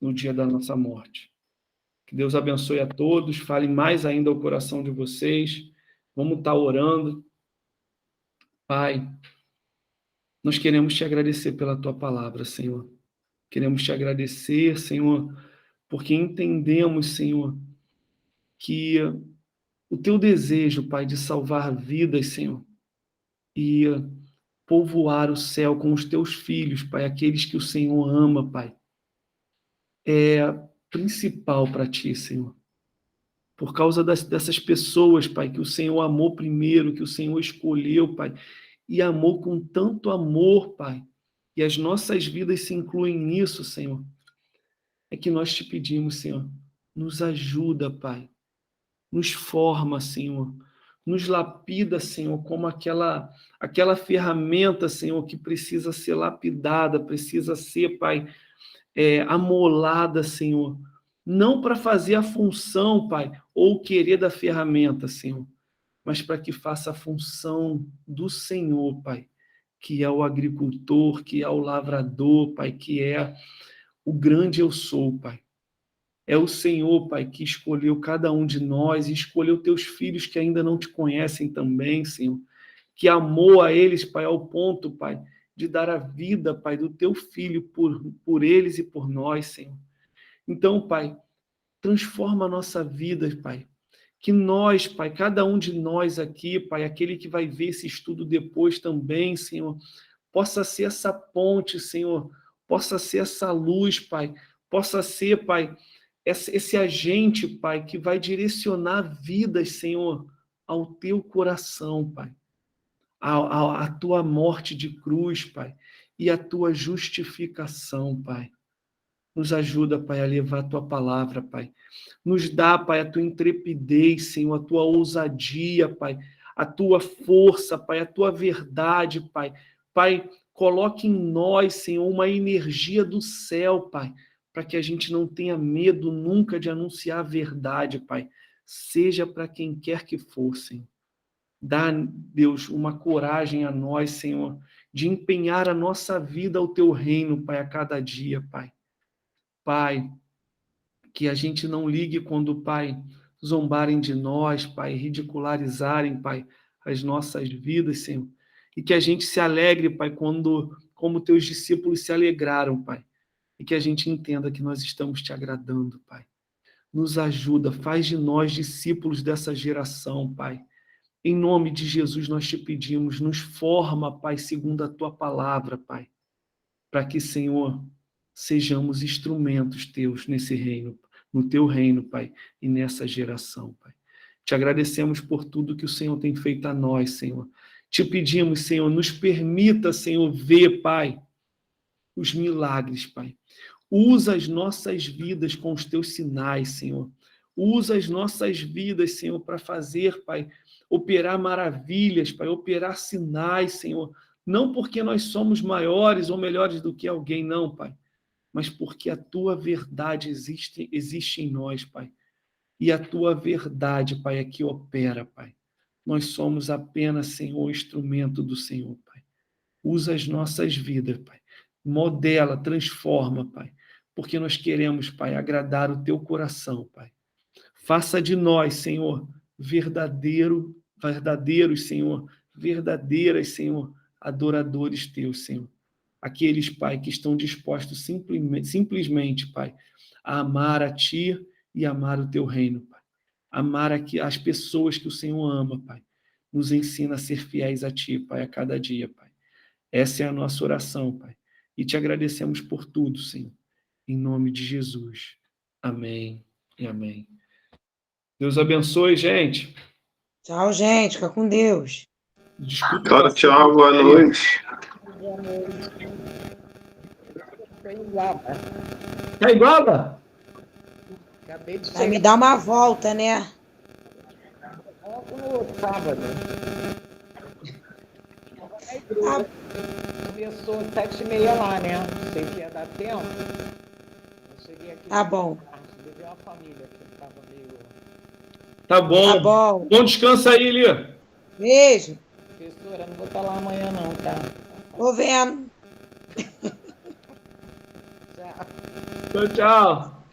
no dia da nossa morte. Que Deus abençoe a todos, fale mais ainda ao coração de vocês. Vamos estar orando. Pai, nós queremos te agradecer pela tua palavra, Senhor. Queremos te agradecer, Senhor, porque entendemos, Senhor, que o teu desejo, Pai, de salvar vidas, Senhor, e povoar o céu com os teus filhos, Pai, aqueles que o Senhor ama, Pai, é principal para ti, Senhor. Por causa dessas pessoas, Pai, que o Senhor amou primeiro, que o Senhor escolheu, Pai, e amou com tanto amor, Pai, e as nossas vidas se incluem nisso, Senhor, é que nós te pedimos, Senhor, nos ajuda, Pai, nos forma, Senhor, nos lapida, Senhor, como aquela ferramenta, Senhor, que precisa ser lapidada, precisa ser, Pai, amolada, Senhor, não para fazer a função, Pai, ou o querer da ferramenta, Senhor, mas para que faça a função do Senhor, Pai, que é o agricultor, que é o lavrador, Pai, que é o grande eu sou, Pai. É o Senhor, Pai, que escolheu cada um de nós e escolheu teus filhos que ainda não te conhecem também, Senhor, que amou a eles, Pai, ao ponto, Pai, de dar a vida, Pai, do teu filho por eles e por nós, Senhor. Então, Pai, transforma a nossa vida, Pai. Que nós, Pai, cada um de nós aqui, Pai, aquele que vai ver esse estudo depois também, Senhor, possa ser essa ponte, Senhor, possa ser essa luz, Pai, possa ser, Pai, esse agente, Pai, que vai direcionar vidas, Senhor, ao teu coração, Pai, a tua morte de cruz, Pai, e a tua justificação, Pai. Nos ajuda, Pai, a levar a tua palavra, Pai. Nos dá, Pai, a tua intrepidez, Senhor, a tua ousadia, Pai, a tua força, Pai, a tua verdade, Pai, Pai, coloque em nós, Senhor, uma energia do céu, Pai, para que a gente não tenha medo nunca de anunciar a verdade, Pai, seja para quem quer que for, Senhor. Dá, Deus, uma coragem a nós, Senhor, de empenhar a nossa vida ao Teu reino, Pai, a cada dia, Pai. Pai, que a gente não ligue quando, Pai, zombarem de nós, Pai, ridicularizarem, Pai, as nossas vidas, Senhor. E que a gente se alegre, Pai, quando, como Teus discípulos se alegraram, Pai. E que a gente entenda que nós estamos Te agradando, Pai. Nos ajuda, faz de nós discípulos dessa geração, Pai. Em nome de Jesus nós Te pedimos, nos forma, Pai, segundo a Tua palavra, Pai. Para que, Senhor, sejamos instrumentos Teus nesse reino, no Teu reino, Pai, e nessa geração, Pai. Te agradecemos por tudo que o Senhor tem feito a nós, Senhor. Te pedimos, Senhor, nos permita, Senhor, ver, Pai, os milagres, Pai. Usa as nossas vidas com os Teus sinais, Senhor. Usa as nossas vidas, Senhor, para fazer, Pai, operar maravilhas, Pai, operar sinais, Senhor. Não porque nós somos maiores ou melhores do que alguém, não, Pai, mas porque a Tua verdade existe em nós, Pai. E a Tua verdade, Pai, é que opera, Pai. Nós somos apenas, Senhor, instrumento do Senhor, Pai. Usa as nossas vidas, Pai. Modela, transforma, Pai. Porque nós queremos, Pai, agradar o Teu coração, Pai. Faça de nós, Senhor, verdadeiros, Senhor, verdadeiras, Senhor, adoradores Teus, Senhor. Aqueles, Pai, que estão dispostos simplesmente, Pai, a amar a Ti e amar o Teu reino, Pai. Amar as pessoas que o Senhor ama, Pai. Nos ensina a ser fiéis a Ti, Pai, a cada dia, Pai. Essa é a nossa oração, Pai. E Te agradecemos por tudo, Senhor. Em nome de Jesus. Amém e amém. Deus abençoe, gente. Tchau, gente. Fica com Deus. Desculpa. Cara, tchau, boa noite. Boa noite. Tô em Guaba. Tá igual? Acabei de Vai chegar me dar uma volta, né? no sábado. Ah, Começou às 7h30 lá, né? Não sei que ia dar tempo. Eu cheguei aqui. tá bom. Levei uma família que estava meio. Tá bom. Tá bom. Bom descanso aí, Lia. Beijo. Professora, não vou estar lá amanhã não, tá? Tô vendo. Tchau. Tchau, tchau.